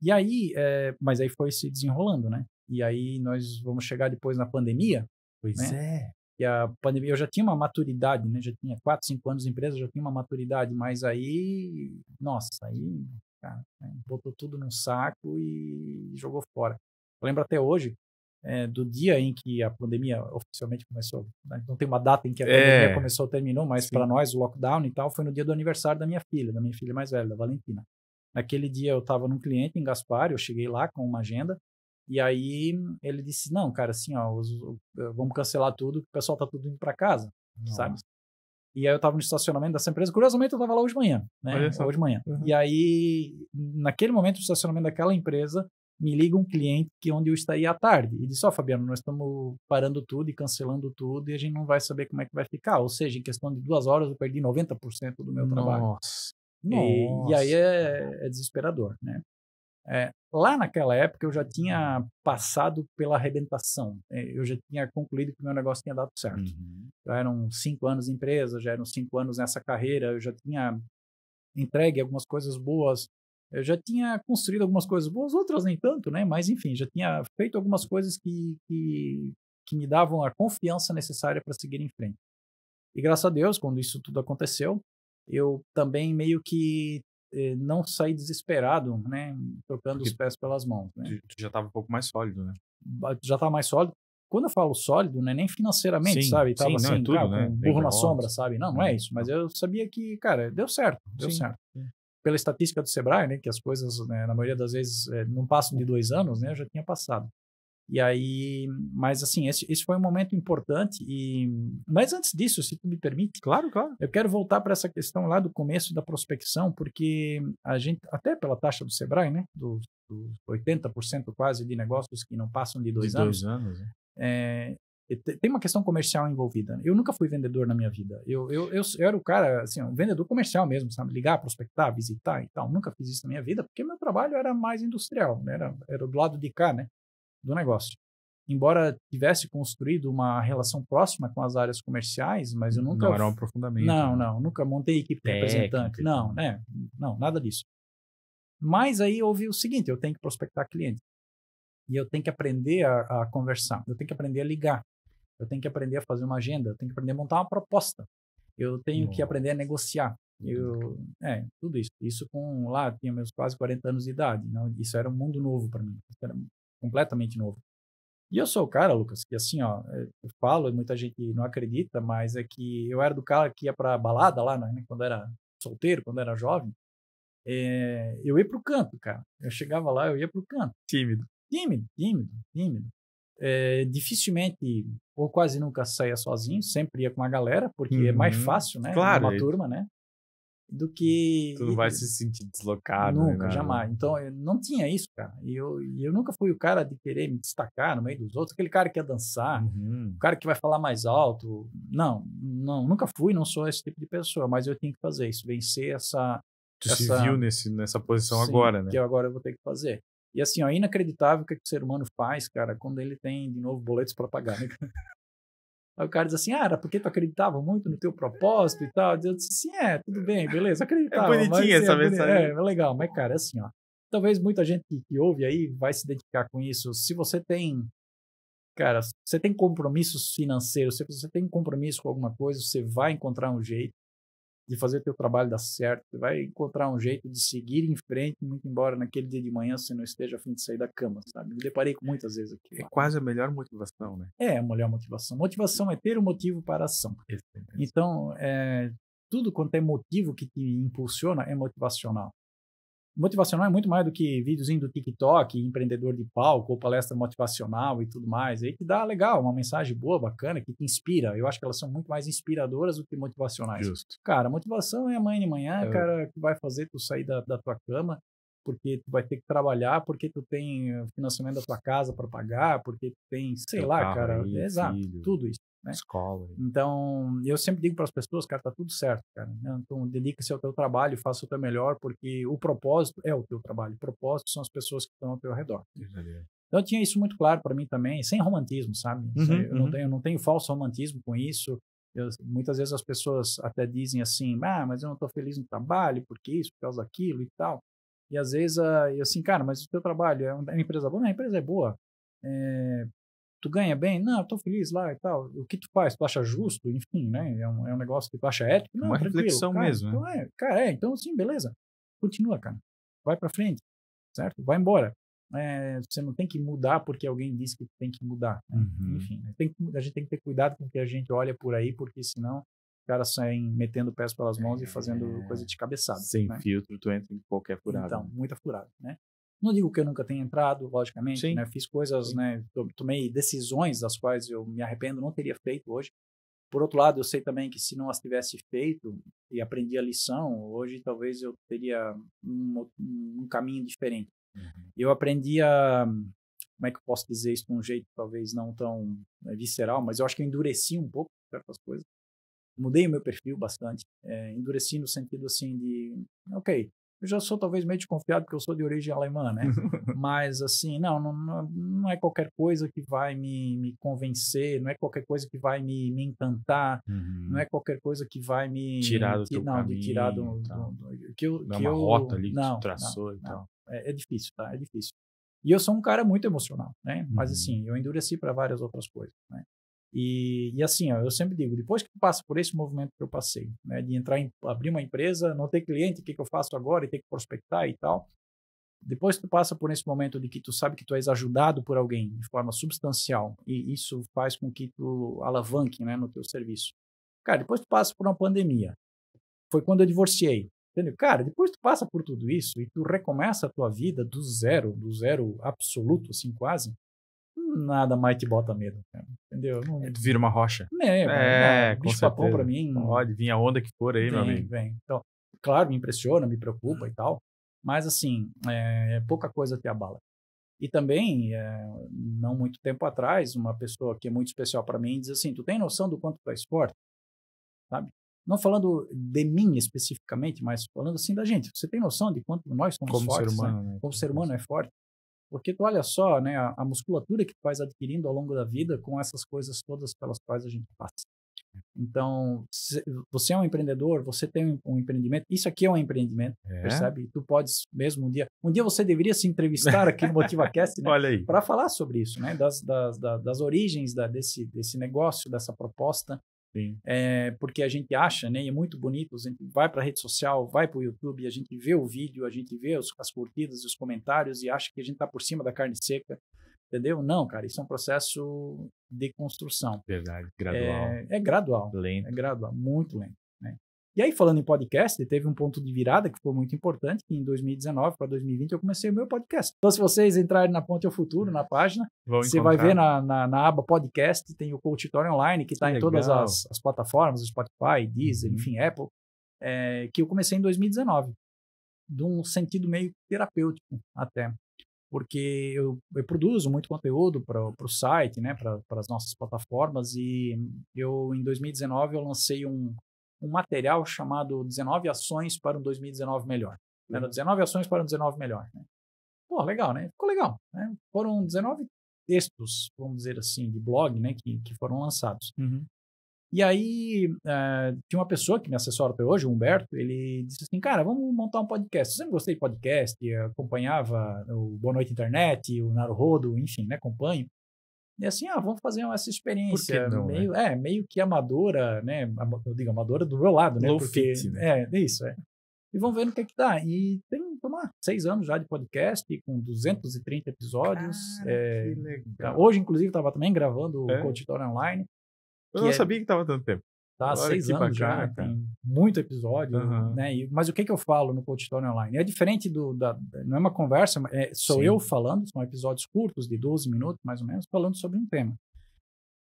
E aí, mas aí foi se desenrolando, né? E aí nós vamos chegar depois na pandemia. Pois né? E a pandemia, eu já tinha uma maturidade, né? Já tinha 4, 5 anos de empresa, já tinha uma maturidade, mas aí, nossa, aí, cara, botou tudo num saco e jogou fora. Eu lembro até hoje do dia em que a pandemia oficialmente começou. Né? Não tem uma data em que a pandemia começou ou terminou, mas para nós o lockdown e tal foi no dia do aniversário da minha filha mais velha, da Valentina. Naquele dia eu estava num cliente em Gaspar, eu cheguei lá com uma agenda e aí ele disse, não, cara, assim, ó, vamos cancelar tudo, o pessoal tá tudo indo para casa, sabe? E aí eu estava no estacionamento dessa empresa, curiosamente eu estava lá hoje de manhã, né? Hoje de manhã. E aí, naquele momento, no estacionamento daquela empresa, me liga um cliente onde eu estaria à tarde e disse, Fabiano, nós estamos parando tudo e cancelando tudo e a gente não vai saber como é que vai ficar. Ou seja, em questão de 2 horas eu perdi 90% do meu trabalho. E aí é desesperador, né? Lá naquela época eu já tinha passado pela arrebentação. Eu já tinha concluído que o meu negócio tinha dado certo. Já eram 5 anos de empresa, já eram 5 anos nessa carreira, eu já tinha entregue algumas coisas boas, eu já tinha construído algumas coisas boas, outras nem tanto, né? Mas enfim, já tinha feito algumas coisas que me davam a confiança necessária para seguir em frente. E graças a Deus, quando isso tudo aconteceu, eu também meio que não saí desesperado, né? Trocando os pés pelas mãos. Né? Tu já estava um pouco mais sólido, né? Já estava mais sólido. Quando eu falo sólido, não é nem financeiramente, sabe? Tava assim, tudo, cara, né? com um burro na sombra, sabe? Não é isso. Mas eu sabia que, cara, deu certo. Pela estatística do Sebrae, né? Que as coisas, né, na maioria das vezes, não passam de 2 anos, né? Eu já tinha passado. E aí, mas assim, esse foi um momento importante. Mas antes disso, se tu me permite, claro, eu quero voltar para essa questão lá do começo da prospecção, porque a gente, até pela taxa do Sebrae, né, dos 80% quase de negócios que não passam de 2 anos, tem uma questão comercial envolvida. Eu nunca fui vendedor na minha vida. Eu era o cara, assim, um vendedor comercial mesmo, sabe? Ligar, prospectar, visitar e tal. Nunca fiz isso na minha vida, porque meu trabalho era mais industrial, né? Era do lado de cá, né? Do negócio. Embora tivesse construído uma relação próxima com as áreas comerciais, mas eu nunca... Não era um aprofundamento. Não, nunca montei equipe de representante. Não, nada disso. Mas aí houve o seguinte, eu tenho que prospectar cliente. E eu tenho que aprender a conversar, eu tenho que aprender a ligar, eu tenho que aprender a fazer uma agenda, eu tenho que aprender a montar uma proposta, eu tenho que aprender a negociar. Tudo isso. Isso lá, tinha meus quase 40 anos de idade. Não, isso era um mundo novo para mim. Isso era completamente novo. E eu sou o cara, Lucas, que assim, ó, eu falo e muita gente não acredita, mas é que eu era do cara que ia pra balada lá, né, quando era solteiro, quando era jovem, eu ia pro canto, cara. Eu chegava lá, eu ia pro canto. Tímido. Dificilmente ou quase nunca saía sozinho, sempre ia com uma galera, porque é mais fácil, né? Claro. Uma turma, né? Do que... Tu não vai se sentir deslocado. Nunca, jamais. Então, eu não tinha isso, cara. E eu nunca fui o cara de querer me destacar no meio dos outros, aquele cara que quer dançar, o cara que vai falar mais alto. Não, nunca fui, não sou esse tipo de pessoa, mas eu tinha que fazer isso, vencer essa... Tu se viu nessa posição. Sim, agora, né? Que agora eu vou ter que fazer. E assim, ó, inacreditável o que o ser humano faz, cara, quando ele tem, de novo, boletos para pagar, né? Aí o cara diz assim, era porque tu acreditava muito no teu propósito e tal. Eu disse assim, tudo bem, beleza, acreditava. É bonitinha essa mensagem. É legal, mas cara, é assim, ó. Talvez muita gente que ouve aí vai se identificar com isso. Se você tem, cara, você tem compromissos financeiros, se você tem compromisso com alguma coisa, você vai encontrar um jeito de fazer teu trabalho dar certo, você vai encontrar um jeito de seguir em frente, muito embora naquele dia de manhã você não esteja a fim de sair da cama, sabe? Me deparei com muitas vezes aqui. É quase a melhor motivação, né? É a melhor motivação. Motivação é ter um motivo para a ação. Então, tudo quanto é motivo que te impulsiona é motivacional. Motivacional é muito mais do que videozinho do TikTok, empreendedor de palco, ou palestra motivacional e tudo mais. Aí que dá legal, uma mensagem boa, bacana, que te inspira. Eu acho que elas são muito mais inspiradoras do que motivacionais. Justo. Cara, motivação é amanhã de manhã, cara, que vai fazer tu sair da tua cama, porque tu vai ter que trabalhar, porque tu tem financiamento da tua casa para pagar, porque tu tem, sei Teu lá, cara, aí, exato, filho, tudo isso. Né? Escola. Então, eu sempre digo para as pessoas, cara, tá tudo certo, cara. Né? Então, dedica-se ao teu trabalho, faça o teu melhor, porque o propósito é o teu trabalho. O propósito são as pessoas que estão ao teu redor. Então, eu tinha isso muito claro para mim também, sem romantismo, sabe? Eu não tenho falso romantismo com isso. Muitas vezes as pessoas até dizem assim, mas eu não estou feliz no trabalho, porque isso, por causa daquilo e tal. E às vezes, eu assim, cara, mas o teu trabalho é uma empresa boa? Não, a empresa é boa. Tu ganha bem? Não, eu tô feliz lá e tal. O que tu faz? Tu acha justo? Enfim, né? É um negócio que tu acha ético? Não, uma tranquilo, reflexão cara, mesmo, então né? Então assim, beleza. Continua, cara. Vai pra frente, certo? Vai embora. Você não tem que mudar porque alguém disse que tem que mudar. Né? Enfim, a gente tem que ter cuidado com o que a gente olha por aí, porque senão os caras saem metendo pés pelas mãos e fazendo coisa de cabeçada. Sem né? filtro, tu entra em qualquer furada. Então, muita furada, né? Não digo que eu nunca tenha entrado, logicamente, né? Fiz coisas, né? Tomei decisões das quais eu me arrependo, não teria feito hoje. Por outro lado, eu sei também que se não as tivesse feito e aprendi a lição, hoje talvez eu teria um caminho diferente. Eu aprendi como é que eu posso dizer isso de um jeito talvez não tão visceral, mas eu acho que eu endureci um pouco certas coisas. Mudei o meu perfil bastante, endureci no sentido assim de, ok, eu já sou talvez meio desconfiado porque eu sou de origem alemã, né? Mas assim, não é qualquer coisa que vai me convencer, não é qualquer coisa que vai me encantar, não é qualquer coisa que vai me tirar do teu caminho, tirar uma rota ali que tu traçou e tal. É difícil, tá? É difícil. E eu sou um cara muito emocional, né? Mas assim, eu endureci para várias outras coisas, né? E assim, ó, eu sempre digo, depois que tu passa por esse movimento que eu passei, né, de abrir uma empresa, não ter cliente, o que eu faço agora e ter que prospectar e tal, depois que tu passa por esse momento de que tu sabe que tu és ajudado por alguém de forma substancial e isso faz com que tu alavanque, né, no teu serviço. Cara, depois tu passa por uma pandemia, foi quando eu divorciei, entendeu? Cara, depois tu passa por tudo isso e tu recomeça a tua vida do zero absoluto, assim, quase, nada mais te bota medo, cara. Entendeu? Tu vira uma rocha. Bicho papão pra mim. Pode vir a onda que for aí, meu amigo. Vem. Então, claro, me impressiona, me preocupa e tal, mas assim, pouca coisa te abala. E também, não muito tempo atrás, uma pessoa que é muito especial para mim diz assim, tu tem noção do quanto tu és forte? Sabe? Não falando de mim especificamente, mas falando assim da gente. Você tem noção de quanto nós somos fortes? Ser humano, né? Como ser humano é forte? Porque tu olha só, né, a musculatura que tu vais adquirindo ao longo da vida com essas coisas todas pelas quais a gente passa. Então, você é um empreendedor, você tem um empreendimento, isso aqui é um empreendimento, percebe? Tu podes mesmo um dia você deveria se entrevistar aqui no MotivaCast, né, olha aí, para falar sobre isso, né, das origens desse negócio, dessa proposta. Sim. Porque a gente acha, né, e é muito bonito, a gente vai para a rede social, vai para o YouTube, a gente vê o vídeo, a gente vê as curtidas e os comentários e acha que a gente está por cima da carne seca, entendeu? Não, cara, isso é um processo de construção. Verdade, gradual. É gradual. Lento. É gradual, muito lento, né? E aí, falando em podcast, teve um ponto de virada que foi muito importante, que em 2019 para 2020 eu comecei o meu podcast. Então, se vocês entrarem na Ponte ao Futuro, na página, você vai ver na aba podcast, tem o Coach Tutorial Online, que está em todas as plataformas, Spotify, Deezer, enfim, Apple, que eu comecei em 2019, de um sentido meio terapêutico até. Porque eu produzo muito conteúdo para o site, né, para as nossas plataformas, e em 2019 eu lancei um material chamado 19 ações para um 2019 melhor. Era 19 ações para um 19 melhor. Né? Pô, legal, né? Ficou legal. Né? Foram 19 textos, vamos dizer assim, de blog, né, que foram lançados. Uhum. E aí, tinha uma pessoa que me assessora até hoje, o Humberto, ele disse assim, cara, vamos montar um podcast. Eu sempre gostei de podcast, acompanhava o Boa Noite Internet, o Naruhodo, enfim, né, acompanho. E assim, vamos fazer essa experiência. Por que não, meio que amadora, né, eu digo amadora do meu lado, né, Low porque fit, né? é isso, E vamos ver no que dá. E tem, 6 anos já de podcast, com 230 episódios. Cara, que legal. Hoje, inclusive, estava também gravando o Coach Tutorial Online. Eu não sabia que estava tanto tempo. Tá há 6 anos já, tem muito episódio, né? Mas o que eu falo no Coach Tutorial Online? É diferente não é uma conversa, sou eu falando, são episódios curtos, de 12 minutos, mais ou menos, falando sobre um tema.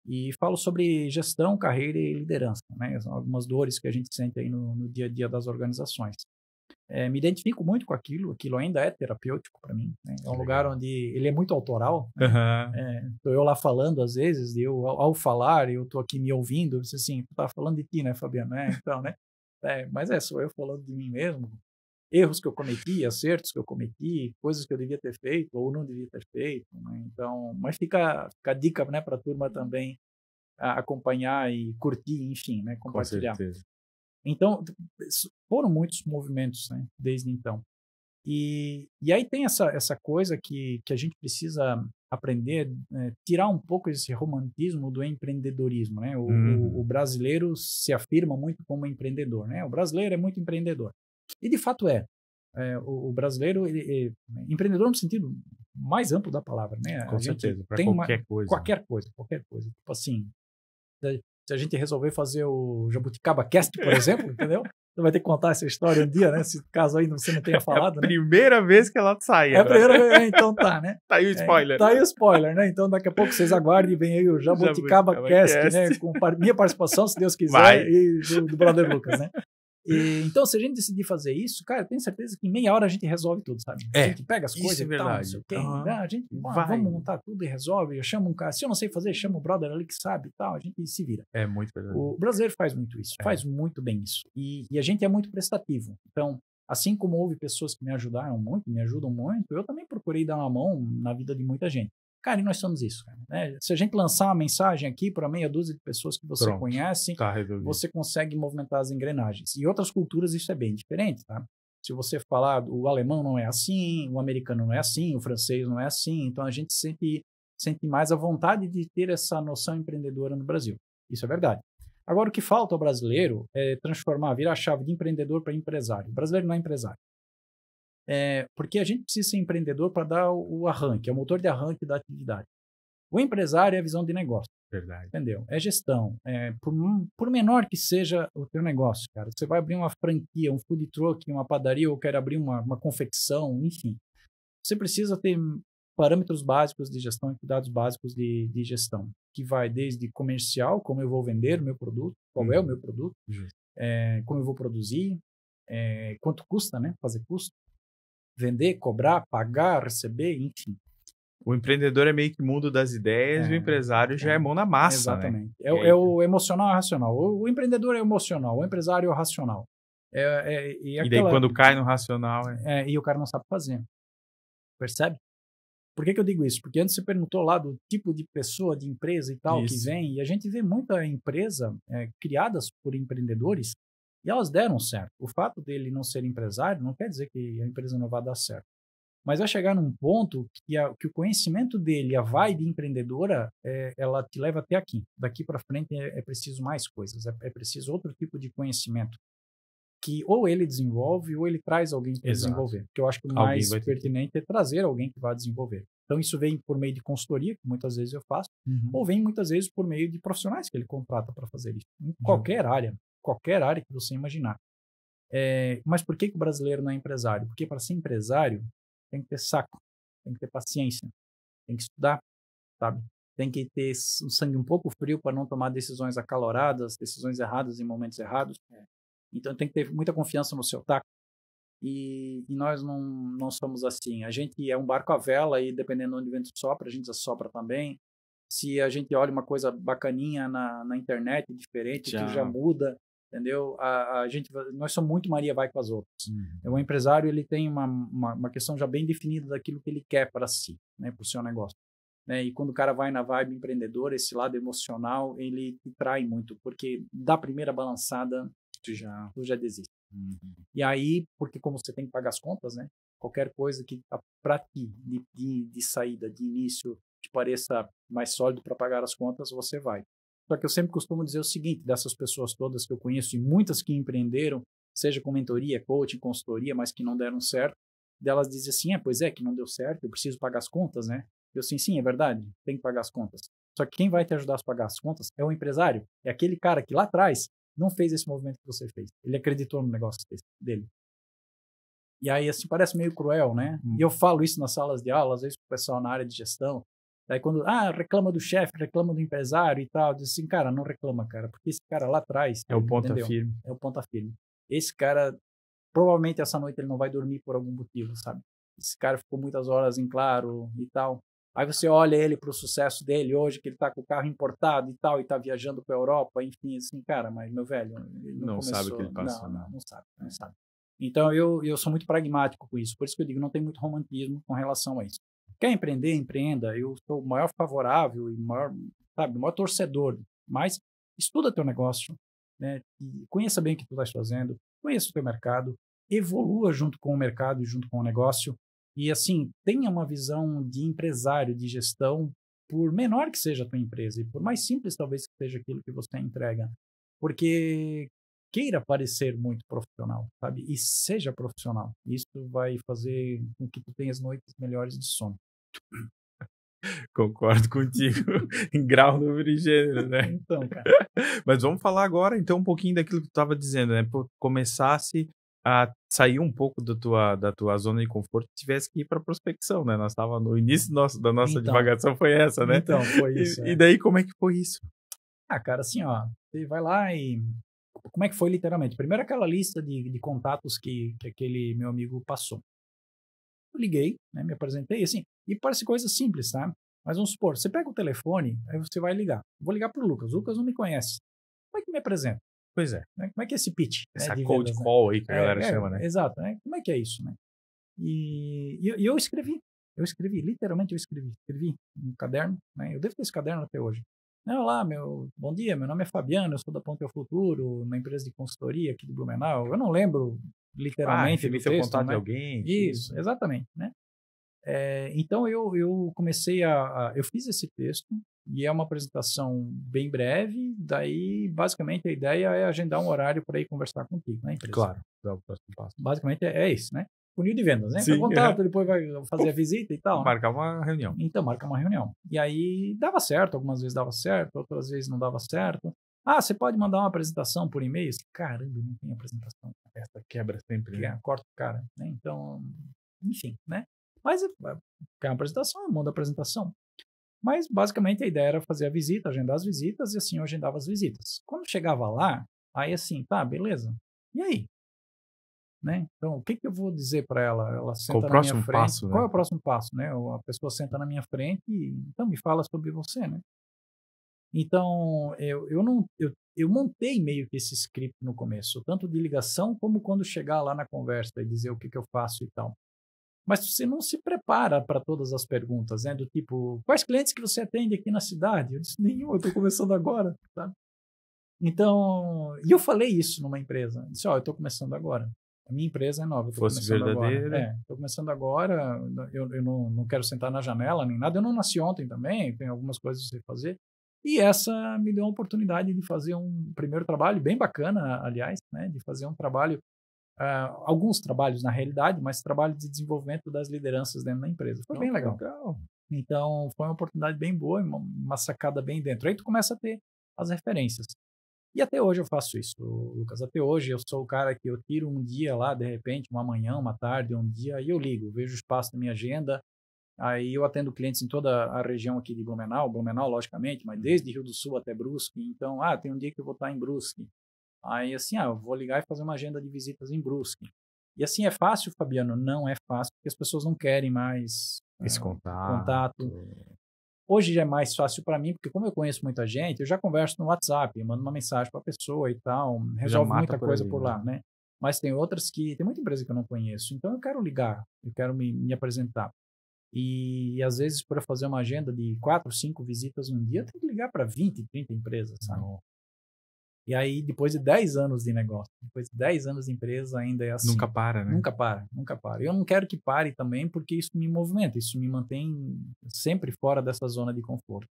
E falo sobre gestão, carreira e liderança, né? São algumas dores que a gente sente aí no dia a dia das organizações. Me identifico muito com aquilo ainda é terapêutico para mim, né? É um lugar onde ele é muito autoral, né? Tô eu lá falando às vezes, ao falar, eu tô aqui me ouvindo, eu disse assim, tu tá falando de ti, né, Fabiano? Então, né? Mas sou eu falando de mim mesmo, erros que eu cometi, acertos que eu cometi, coisas que eu devia ter feito ou não devia ter feito, né? Então, mas fica a dica, né, para a turma também acompanhar e curtir, enfim, né, compartilhar. Com certeza. Então, foram muitos movimentos, né, desde então. E aí tem essa coisa que a gente precisa aprender, tirar um pouco esse romantismo do empreendedorismo, né? O brasileiro se afirma muito como empreendedor, né? O brasileiro é muito empreendedor. E de fato o brasileiro empreendedor no sentido mais amplo da palavra, né? Com certeza, para qualquer coisa. Qualquer coisa. Tipo assim, se a gente resolver fazer o Jabuticaba Cast, por exemplo, entendeu? Você vai ter que contar essa história um dia, né? Se caso ainda você não tenha falado, né? É a primeira vez que ela sai. É a primeira vez, então tá, né? Tá aí o spoiler. Tá aí o spoiler, né? Então daqui a pouco vocês aguardem e vem aí o Jabuticaba Cast, né? Com minha participação, se Deus quiser, e do Brother Lucas, né? Então, se a gente decidir fazer isso, cara, eu tenho certeza que em meia hora a gente resolve tudo, sabe? A gente pega as coisas e tal, não sei o quê. A gente vamos montar tudo e resolve. Eu chamo um cara, se eu não sei fazer, chamo o brother ali que sabe e tal, a gente se vira. É muito verdade. O brasileiro faz muito isso, faz muito bem isso. E a gente é muito prestativo. Então, assim como houve pessoas que me ajudaram muito, me ajudam muito, eu também procurei dar uma mão na vida de muita gente. Cara, e nós somos isso, cara, né? Se a gente lançar uma mensagem aqui para meia dúzia de pessoas que você conhece, você consegue movimentar as engrenagens. Em outras culturas isso é bem diferente, tá? Se você falar, o alemão não é assim, o americano não é assim, o francês não é assim, então a gente sente mais a vontade de ter essa noção empreendedora no Brasil. Isso é verdade. Agora, o que falta ao brasileiro é virar a chave de empreendedor para empresário. O brasileiro não é empresário. Porque a gente precisa ser empreendedor para dar o arranque, é o motor de arranque da atividade. O empresário é a visão de negócio. Verdade. Entendeu? É gestão. Por menor que seja o teu negócio, cara. Você vai abrir uma franquia, um food truck, uma padaria, ou quer abrir uma confecção, enfim. Você precisa ter parâmetros básicos de gestão e cuidados básicos de gestão, que vai desde comercial, como eu vou vender o meu produto, qual é o meu produto, como eu vou produzir, quanto custa, né? Fazer custo. Vender, cobrar, pagar, receber, enfim. O empreendedor é meio que mundo das ideias e o empresário já é mão na massa, exatamente. Né? É o emocional e racional. O empreendedor é emocional, o empresário é o racional. E daí quando cai no racional... E o cara não sabe fazer. Percebe? Por que eu digo isso? Porque antes você perguntou lá do tipo de pessoa, de empresa e tal que vem, e a gente vê muita empresa criadas por empreendedores e elas deram certo. O fato dele não ser empresário não quer dizer que a empresa não vai dar certo. Mas vai chegar num ponto que o conhecimento dele, a vibe empreendedora, ela te leva até aqui. Daqui para frente é preciso mais coisas, é preciso outro tipo de conhecimento que ou ele desenvolve ou ele traz alguém para desenvolver. Porque eu acho que o mais pertinente é trazer alguém que vai desenvolver. Então isso vem por meio de consultoria, que muitas vezes eu faço, ou vem muitas vezes por meio de profissionais que ele contrata para fazer isso. Em qualquer área que você imaginar. Mas por que o brasileiro não é empresário? Porque para ser empresário tem que ter saco, tem que ter paciência, tem que estudar, sabe? Tem que ter um sangue um pouco frio para não tomar decisões acaloradas, decisões erradas em momentos errados. Então tem que ter muita confiança no seu taco. E nós não somos assim. A gente é um barco à vela e dependendo de onde o vento sopra, a gente assopra também. Se a gente olha uma coisa bacaninha na internet, diferente, que já muda, entendeu? Nós somos muito Maria vai com as outras. O empresário ele tem uma questão já bem definida daquilo que ele quer para si, né, para o seu negócio. né? E quando o cara vai na vibe empreendedora, esse lado emocional, ele te trai muito, porque da primeira balançada, tu já desiste. E aí, porque como você tem que pagar as contas, né? Qualquer coisa que para ti, de saída, de início, te pareça mais sólido para pagar as contas, você vai. Só que eu sempre costumo dizer o seguinte, dessas pessoas todas que eu conheço, e muitas que empreenderam, seja com mentoria, coaching, consultoria, mas que não deram certo, delas dizem assim, pois é, que não deu certo, eu preciso pagar as contas, né? Eu sim, é verdade, tem que pagar as contas. Só que quem vai te ajudar a pagar as contas é o empresário, é aquele cara que lá atrás não fez esse movimento que você fez. Ele acreditou no negócio dele. E aí, assim, parece meio cruel, né? E eu falo isso nas salas de aula, às vezes pro pessoal na área de gestão. Daí quando, reclama do chefe, reclama do empresário e tal, diz assim, cara, não reclama, cara, porque esse cara lá atrás... É o ponta firme. É o ponta firme. Esse cara, provavelmente essa noite ele não vai dormir por algum motivo, sabe? Esse cara ficou muitas horas em claro e tal. Aí você olha ele pro sucesso dele hoje, que ele tá com o carro importado e tal, e tá viajando pra Europa, enfim, assim, cara, mas meu velho, ele não começou... sabe o que ele passou. Não sabe. Então eu sou muito pragmático com isso, por isso que eu digo, não tem muito romantismo com relação a isso. Quer empreender, empreenda, eu sou o maior favorável e maior torcedor, mas estuda teu negócio, né? E conheça bem o que tu estás fazendo, conheça o teu mercado, evolua junto com o mercado e junto com o negócio, e assim, tenha uma visão de empresário, de gestão, por menor que seja a tua empresa, e por mais simples talvez que seja aquilo que você entrega, porque queira parecer muito profissional, sabe? E seja profissional. Isso vai fazer com que tu tenhas noites melhores de sono. Concordo contigo. Em grau, número e gênero, né? Então, cara. Mas vamos falar agora, então, um pouquinho daquilo que tu estava dizendo, né? Por começasse a sair um pouco da tua zona de conforto, tivesse que ir para prospecção, né? Nós estávamos no início da nossa divagação, foi essa, né? Então, foi isso. E daí, como é que foi isso? Cara, assim, ó, você vai lá e... Como é que foi literalmente? Primeiro aquela lista de contatos que aquele meu amigo passou. Eu liguei, né, me apresentei, assim, e parece coisa simples, tá? Mas vamos supor, você pega o telefone, aí você vai ligar. Vou ligar pro Lucas. O Lucas não me conhece. Como é que me apresenta? Pois é. Né? Como é que é esse pitch? Essa de cold vendas, call aí que a galera chama, né? Exato, né? Como é que é isso, né? E eu escrevi. Literalmente eu escrevi no caderno, né? Eu devo ter esse caderno até hoje. Olá, bom dia, meu nome é Fabiano, eu sou da Ponte ao Futuro, uma empresa de consultoria aqui de Blumenau. Eu não lembro literalmente do texto, contato né? de alguém. Isso, exatamente, né? Então eu comecei eu fiz esse texto e é uma apresentação bem breve, daí basicamente a ideia é agendar um horário para ir conversar contigo, né? Claro, é o próximo passo. Basicamente é isso, né? Funil de vendas, né? Sim, contato, depois vai fazer a visita e tal. Marcar uma reunião. Então, marca uma reunião. E aí dava certo, algumas vezes dava certo, outras vezes não dava certo. Você pode mandar uma apresentação por e-mail? Caramba, não tem apresentação. Essa quebra sempre, né? Corta o cara, né? Então, enfim, né? Mas quer uma apresentação, eu mando a apresentação. Mas, basicamente, a ideia era fazer a visita, agendar as visitas, e assim eu agendava as visitas. Quando chegava lá, aí assim, tá, beleza. E aí? Né? Então, o que eu vou dizer para ela? Ela senta na minha frente. Passo, né? Qual é o próximo passo, né? A pessoa senta na minha frente e então me fala sobre você, né? Então, eu montei meio que esse script no começo, tanto de ligação como quando chegar lá na conversa e dizer o que eu faço e tal. Mas você não se prepara para todas as perguntas, né? Do tipo, quais clientes que você atende aqui na cidade? Eu disse, nenhum, eu estou começando agora, tá? Então, e eu falei isso numa empresa. Eu disse, eu estou começando agora. A minha empresa é nova. Fosse verdadeira. Estou começando agora. Eu não quero sentar na janela nem nada. Eu não nasci ontem também. Tem algumas coisas a fazer. E essa me deu a oportunidade de fazer um primeiro trabalho, bem bacana, aliás, né? De fazer um trabalho, alguns trabalhos na realidade, mas trabalho de desenvolvimento das lideranças dentro da empresa. Foi bem legal. Então, foi uma oportunidade bem boa, uma sacada bem dentro. Aí tu começa a ter as referências. E até hoje eu faço isso, Lucas. Até hoje eu sou o cara que eu tiro um dia lá, de repente, uma manhã, uma tarde, um dia, e eu ligo, vejo o espaço da minha agenda, aí eu atendo clientes em toda a região aqui de Blumenau, logicamente, mas desde Rio do Sul até Brusque. Então, tem um dia que eu vou estar em Brusque. Aí, assim, eu vou ligar e fazer uma agenda de visitas em Brusque. E assim, é fácil, Fabiano? Não é fácil, porque as pessoas não querem mais esse contato. Hoje já é mais fácil para mim, porque como eu conheço muita gente, eu já converso no WhatsApp, mando uma mensagem para a pessoa e tal, resolve muita coisa por lá, né? Mas tem outras tem muita empresa que eu não conheço, então eu quero ligar, eu quero me apresentar. E às vezes, para fazer uma agenda de 4, 5 visitas um dia, tem que ligar para 20, 30 empresas, sabe? E aí, depois de 10 anos de negócio, depois de 10 anos de empresa, ainda é assim. Nunca para, né? Nunca para, nunca para. Eu não quero que pare também, porque isso me movimenta, isso me mantém sempre fora dessa zona de conforto.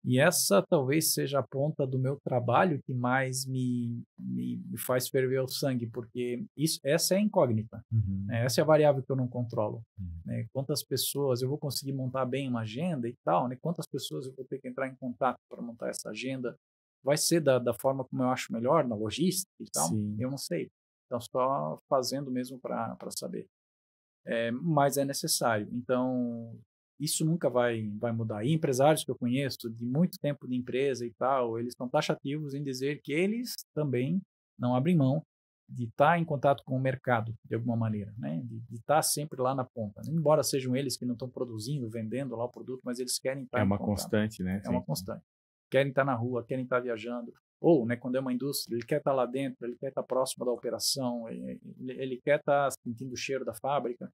E essa talvez seja a ponta do meu trabalho que mais me faz ferver o sangue, porque essa é a incógnita. Né? Essa é a variável que eu não controlo. Né? Quantas pessoas eu vou conseguir montar bem uma agenda e tal, né? Quantas pessoas eu vou ter que entrar em contato para montar essa agenda? Vai ser da forma como eu acho melhor, na logística e tal? Sim. Eu não sei. Então, só fazendo mesmo para saber. Mas é necessário. Então, isso nunca vai mudar. E empresários que eu conheço, de muito tempo de empresa e tal, eles estão taxativos em dizer que eles também não abrem mão de estar em contato com o mercado, de alguma maneira, né? De estar sempre lá na ponta. Embora sejam eles que não estão produzindo, vendendo lá o produto, mas eles querem estar em contato. É uma constante, né? É uma constante. Querem estar na rua, querem estar viajando, ou, né, quando é uma indústria, ele quer estar lá dentro, ele quer estar próximo da operação, ele quer estar sentindo o cheiro da fábrica,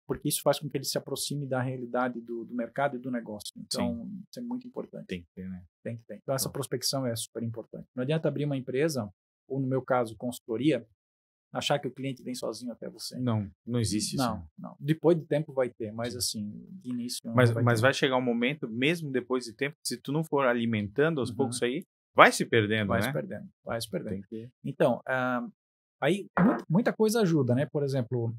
porque isso faz com que ele se aproxime da realidade do mercado e do negócio. Então, isso é muito importante. Tem que ter, né? Tem que ter. Então, essa prospecção é super importante. Não adianta abrir uma empresa, ou no meu caso, consultoria, achar que o cliente vem sozinho até você. Não existe isso. Não. Depois de tempo vai ter, mas assim, de início não Mas vai chegar um momento, mesmo depois de tempo, se tu não for alimentando aos poucos aí, vai se perdendo, vai né? Vai se perdendo. Então, aí muita coisa ajuda, né? Por exemplo,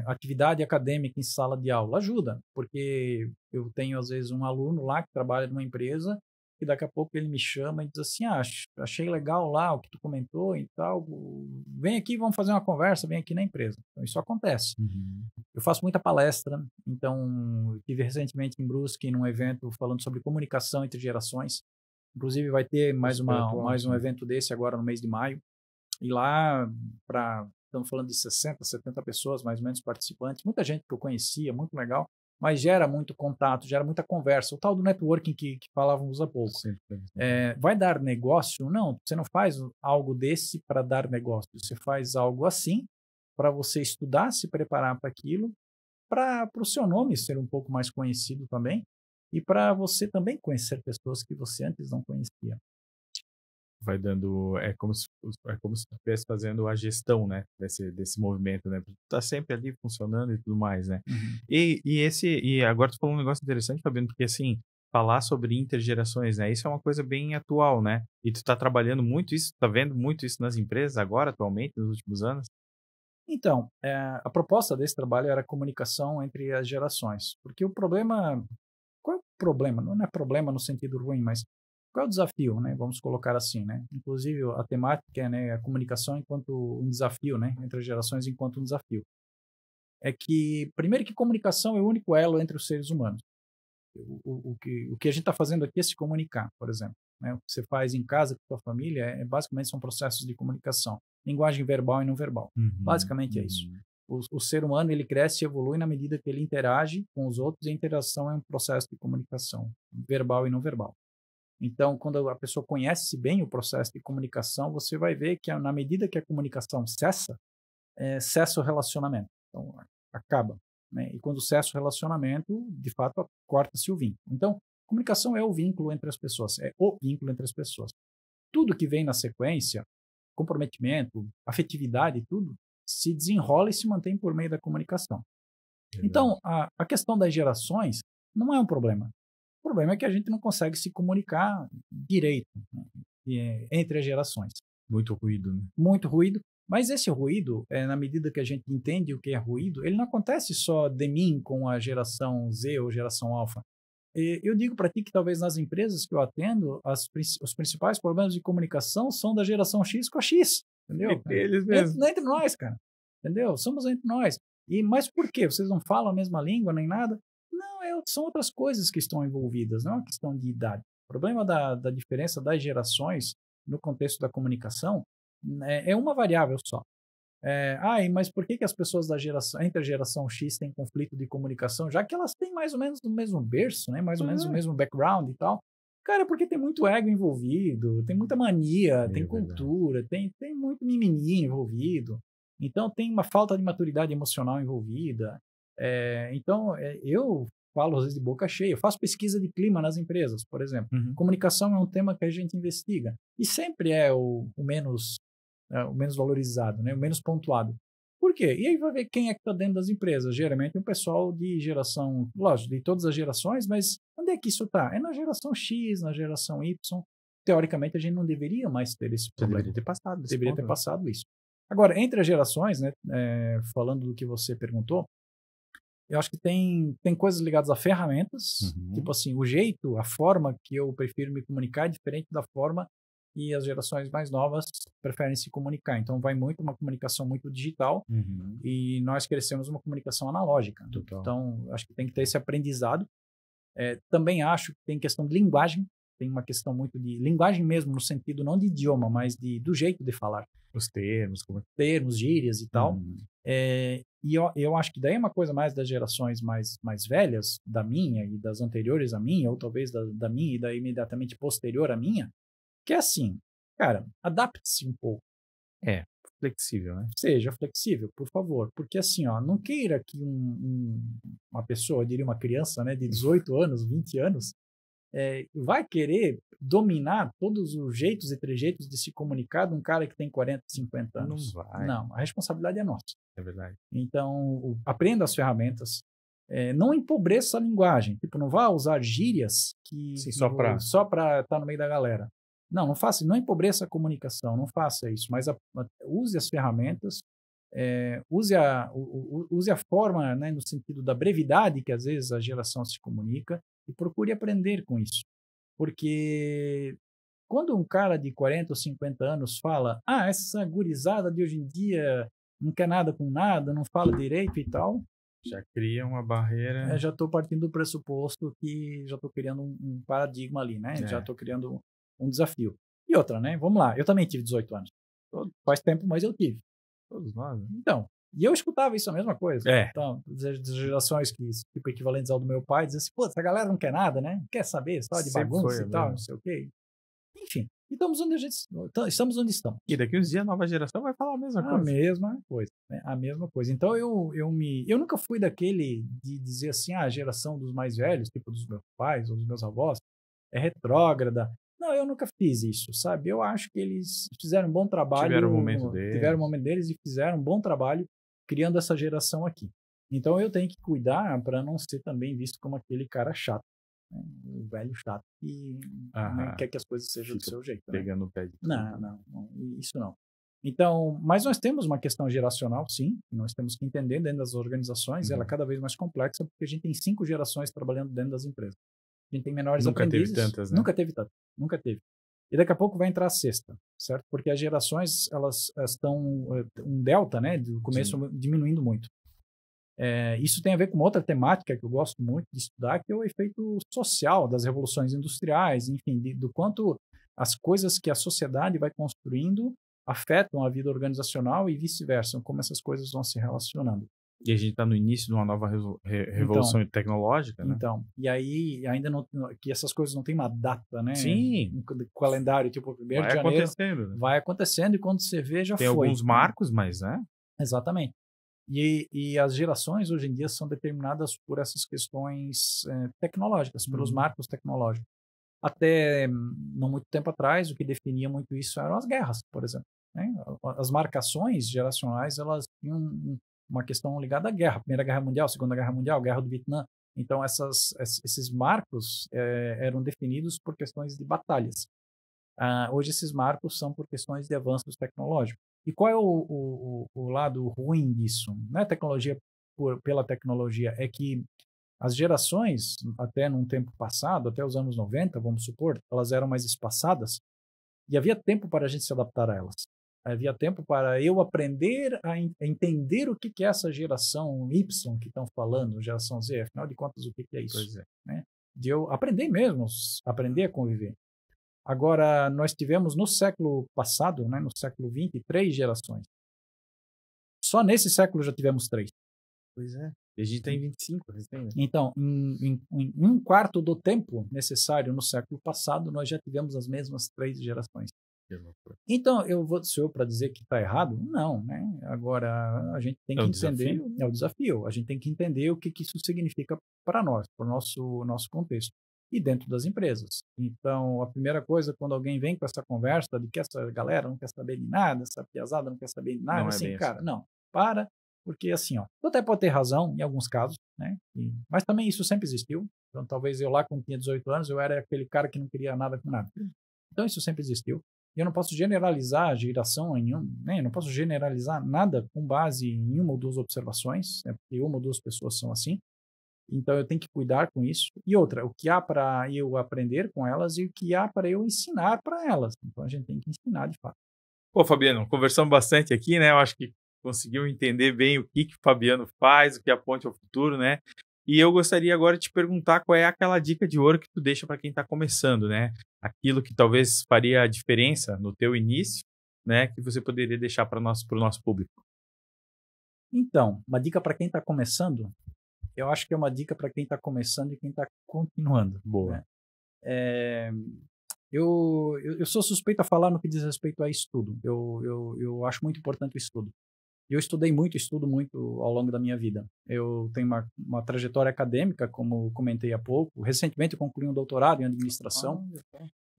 atividade acadêmica em sala de aula ajuda, porque eu tenho às vezes um aluno lá que trabalha numa empresa e daqui a pouco ele me chama e diz assim, achei legal lá o que tu comentou e tal, vem aqui, vamos fazer uma conversa, vem aqui na empresa. Então, isso acontece. Eu faço muita palestra, então, eu estive recentemente em Brusque, num evento falando sobre comunicação entre gerações. Inclusive, vai ter mais um evento desse agora no mês de maio. E lá, estamos falando de 60, 70 pessoas, mais ou menos, participantes. Muita gente que eu conhecia, muito legal. Mas gera muito contato, gera muita conversa. O tal do networking que falávamos há pouco. Vai dar negócio? Não, você não faz algo desse para dar negócio. Você faz algo assim para você estudar, se preparar para aquilo, para o seu nome ser um pouco mais conhecido também e para você também conhecer pessoas que você antes não conhecia. Vai dando, é como se tu estivesse fazendo a gestão, né, desse movimento, né, tá sempre ali funcionando e tudo mais, né. E agora tu falou um negócio interessante, Fabiano, porque assim, falar sobre intergerações, né, isso é uma coisa bem atual, né, e tu tá trabalhando muito isso, tá vendo muito isso nas empresas agora, atualmente, nos últimos anos? Então, a proposta desse trabalho era a comunicação entre as gerações, porque o problema, qual é o problema? Não é problema no sentido ruim, mas qual é o desafio, né? Vamos colocar assim, né? Inclusive, a temática é, né, a comunicação enquanto um desafio, né? Entre as gerações enquanto um desafio. É que, primeiro que comunicação é o único elo entre os seres humanos. O que a gente está fazendo aqui é se comunicar, por exemplo. Né? O que você faz em casa com a sua família, basicamente são processos de comunicação. Linguagem verbal e não verbal. Basicamente é isso. O ser humano, ele cresce e evolui na medida que ele interage com os outros, e a interação é um processo de comunicação, verbal e não verbal. Então, quando a pessoa conhece bem o processo de comunicação, você vai ver que na medida que a comunicação cessa o relacionamento. Então, acaba. Né? E quando cessa o relacionamento, de fato, corta-se o vínculo. Então, comunicação é o vínculo entre as pessoas, é o vínculo entre as pessoas. Tudo que vem na sequência, comprometimento, afetividade, tudo, se desenrola e se mantém por meio da comunicação. Então, a questão das gerações não é um problema. O problema é que a gente não consegue se comunicar direito, né, entre as gerações. Muito ruído, né? Muito ruído. Mas esse ruído, na medida que a gente entende o que é ruído, ele não acontece só de mim com a geração Z ou geração alfa. Eu digo para ti que talvez nas empresas que eu atendo, os principais problemas de comunicação são da geração X com a X. Entendeu? Eles mesmo. Entre nós, cara. Entendeu? Somos entre nós. Mas por quê? Vocês não falam a mesma língua nem nada? Não, são outras coisas que estão envolvidas, não é uma questão de idade. O problema da diferença das gerações no contexto da comunicação é uma variável só. Mas por que as pessoas entre a geração X têm conflito de comunicação, já que elas têm mais ou menos o mesmo berço, né? Mais ou menos o mesmo background e tal? Cara, porque tem muito ego envolvido, tem muita mania, tem cultura, tem muito mimimi envolvido. Então tem uma falta de maturidade emocional envolvida. Então, eu falo às vezes de boca cheia. Eu faço pesquisa de clima nas empresas, por exemplo. Comunicação é um tema que a gente investiga. E sempre é o menos valorizado, né? O menos pontuado. Por quê? E aí vai ver quem é que está dentro das empresas. Geralmente é um pessoal de geração, lógico, de todas as gerações, mas onde é que isso está? É na geração X, na geração Y. Teoricamente, a gente não deveria mais ter esse problema. Deveria ter passado. Deveria ter passado isso. Agora, entre as gerações, né, falando do que você perguntou, eu acho que tem coisas ligadas a ferramentas, tipo assim, o jeito, a forma que eu prefiro me comunicar é diferente da forma que as gerações mais novas preferem se comunicar. Então, vai muito uma comunicação muito digital e nós crescemos uma comunicação analógica. Total. Então, acho que tem que ter esse aprendizado. Também acho que tem questão de linguagem, tem uma questão muito de linguagem mesmo, no sentido não de idioma, mas do jeito de falar. Os termos, gírias e tal. E eu acho que daí é uma coisa mais das gerações mais velhas, da minha e das anteriores à minha, ou talvez da minha e da imediatamente posterior à minha, que é assim, cara, adapte-se um pouco. Flexível, né? Seja flexível, por favor. Porque assim, ó, não queira que uma pessoa, eu diria uma criança, né, de 18 anos, 20 anos, vai querer dominar todos os jeitos e trejeitos de se comunicar de um cara que tem 40, 50 anos. Não vai. Não, a responsabilidade é nossa. É verdade. Então, aprenda as ferramentas. Não empobreça a linguagem. Tipo, não vá usar gírias só para estar no meio da galera. Não faça, não empobreça a comunicação, não faça isso. Mas use as ferramentas, use a forma, né, no sentido da brevidade que às vezes a geração se comunica, e procure aprender com isso. Porque quando um cara de 40 ou 50 anos fala, essa gurizada de hoje em dia não quer nada com nada, não fala direito e tal, já cria uma barreira. Já estou partindo do pressuposto que já estou criando um paradigma ali, né? Já estou criando um desafio. E outra, né? Vamos lá, eu também tive 18 anos. Faz tempo, mas eu tive. Todos nós, né? Então, e eu escutava isso a mesma coisa. É. Então, as gerações que, tipo, equivalentes ao do meu pai, diziam assim, pô, essa galera não quer nada, né? Não quer saber, só de Sempre bagunça foi, e tal, mesmo. não sei o quê. Enfim, estamos onde estamos. E daqui uns dias a nova geração vai falar a mesma coisa. A mesma coisa, né? A mesma coisa. Então, eu nunca fui daquele de dizer assim, a geração dos mais velhos, tipo dos meus pais ou dos meus avós, é retrógrada. Não, eu nunca fiz isso, sabe? Eu acho que eles fizeram um bom trabalho. Tiveram o momento deles e fizeram um bom trabalho criando essa geração aqui. Então, eu tenho que cuidar para não ser também visto como aquele cara chato, né? O velho chato que quer que as coisas sejam do seu jeito. Pegando né? o pé de tudo. Não, isso não. Então, mas nós temos uma questão geracional, sim, nós temos que entender dentro das organizações, ela é cada vez mais complexa, porque a gente tem 5 gerações trabalhando dentro das empresas. A gente tem menores aprendizes. Nunca teve tantas, né? Nunca teve. E daqui a pouco vai entrar a sexta, certo? Porque as gerações, elas estão um delta, né, do começo diminuindo muito. Isso tem a ver com outra temática que eu gosto muito de estudar, que é o efeito social das revoluções industriais, enfim, do quanto as coisas que a sociedade vai construindo afetam a vida organizacional e vice-versa, como essas coisas vão se relacionando. E a gente está no início de uma nova revolução tecnológica, né? Então, e aí ainda não, que essas coisas não tem uma data, né? Sim. Um calendário, tipo, 1º de janeiro. Acontecendo, né? Vai acontecendo e quando você vê, já tem foi. Tem alguns marcos, mas, né? Exatamente. E as gerações hoje em dia são determinadas por essas questões tecnológicas, pelos marcos tecnológicos. Até não muito tempo atrás, o que definia muito isso eram as guerras, por exemplo. Né? As marcações geracionais, elas tinham uma questão ligada à guerra. Primeira Guerra Mundial, Segunda Guerra Mundial, Guerra do Vietnã. Então, esses marcos eram definidos por questões de batalhas. Hoje, esses marcos são por questões de avanços tecnológicos. E qual é o lado ruim disso? Não é tecnologia pela tecnologia, é que as gerações, até num tempo passado, até os anos 90, vamos supor, elas eram mais espaçadas e havia tempo para a gente se adaptar a elas. Havia tempo para eu aprender a entender o que é essa geração Y que estão falando, geração Z, afinal de contas, o que é isso? Pois é. Né? De eu aprender mesmo, aprender a conviver. Agora, nós tivemos no século passado, né, no século XX, 3 gerações. Só nesse século já tivemos 3. Pois é. E a gente está em 25, recém, né? Então, em 1/4 do tempo necessário no século passado, nós já tivemos as mesmas 3 gerações. Então, sou eu para dizer que está errado? Não, né? Agora, a gente tem que entender, é o desafio, a gente tem que entender o que isso significa para nós, para o nosso contexto, e dentro das empresas. Então, a primeira coisa, quando alguém vem com essa conversa de que essa galera não quer saber de nada, essa piazada não quer saber de nada, Não é assim, bem cara, assim. não, porque assim, ó, tu até pode ter razão em alguns casos, né? Mas também isso sempre existiu. Então, talvez eu lá, quando tinha 18 anos, eu era aquele cara que não queria nada com nada. Então, isso sempre existiu. E eu não posso generalizar a geração em né? Eu não posso generalizar nada com base em uma ou duas observações, né? Porque uma ou duas pessoas são assim. Então, eu tenho que cuidar com isso. E outra, o que há para eu aprender com elas e o que há para eu ensinar para elas. Então, a gente tem que ensinar de fato. Pô, Fabiano, conversamos bastante aqui, né? Eu acho que conseguiu entender bem o que o Fabiano faz, o que aponta ao futuro, né? E eu gostaria agora de te perguntar qual é aquela dica de ouro que tu deixa para quem está começando, né? Aquilo que talvez faria a diferença no teu início, né? Que você poderia deixar para o nosso público. Então, uma dica para quem está começando, eu acho que é uma dica para quem está começando e quem está continuando. Boa. Né? Eu sou suspeito a falar no que diz respeito a estudo. Eu acho muito importante o estudo. Eu estudo muito ao longo da minha vida. Eu tenho uma trajetória acadêmica, como comentei há pouco. Recentemente eu concluí um doutorado em administração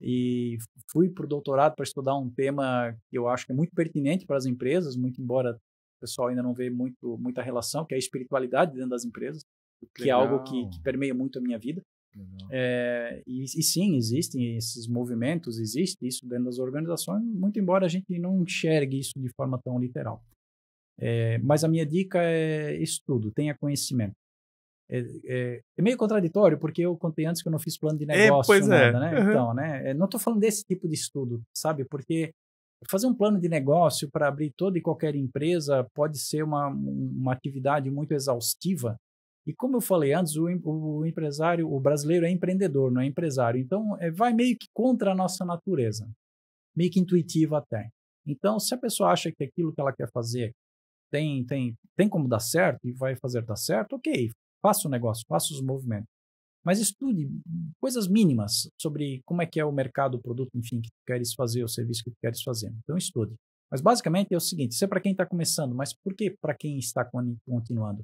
e fui para o doutorado para estudar um tema que eu acho que é muito pertinente para as empresas, muito embora o pessoal ainda não vê muita relação, que é a espiritualidade dentro das empresas, que é algo que permeia muito a minha vida. E sim, existem esses movimentos, existe isso dentro das organizações, muito embora a gente não enxergue isso de forma tão literal. Mas a minha dica é estudo, tenha conhecimento. É meio contraditório, porque eu contei antes que eu não fiz plano de negócio, nada, né? Uhum. Então, né? Não estou falando desse tipo de estudo, sabe? Porque fazer um plano de negócio para abrir toda e qualquer empresa pode ser uma atividade muito exaustiva. E como eu falei antes, o empresário, o brasileiro é empreendedor, não é empresário. Então, vai meio que contra a nossa natureza, meio que intuitiva até. Então, se a pessoa acha que aquilo que ela quer fazer tem como dar certo e vai fazer dar certo, ok, faça o negócio, faça os movimentos. Mas estude coisas mínimas sobre como é que é o mercado, o produto, enfim, que tu queres fazer, o serviço que tu queres fazer. Então, estude. Mas, basicamente, é o seguinte, isso é para quem está começando, mas por que para quem está continuando?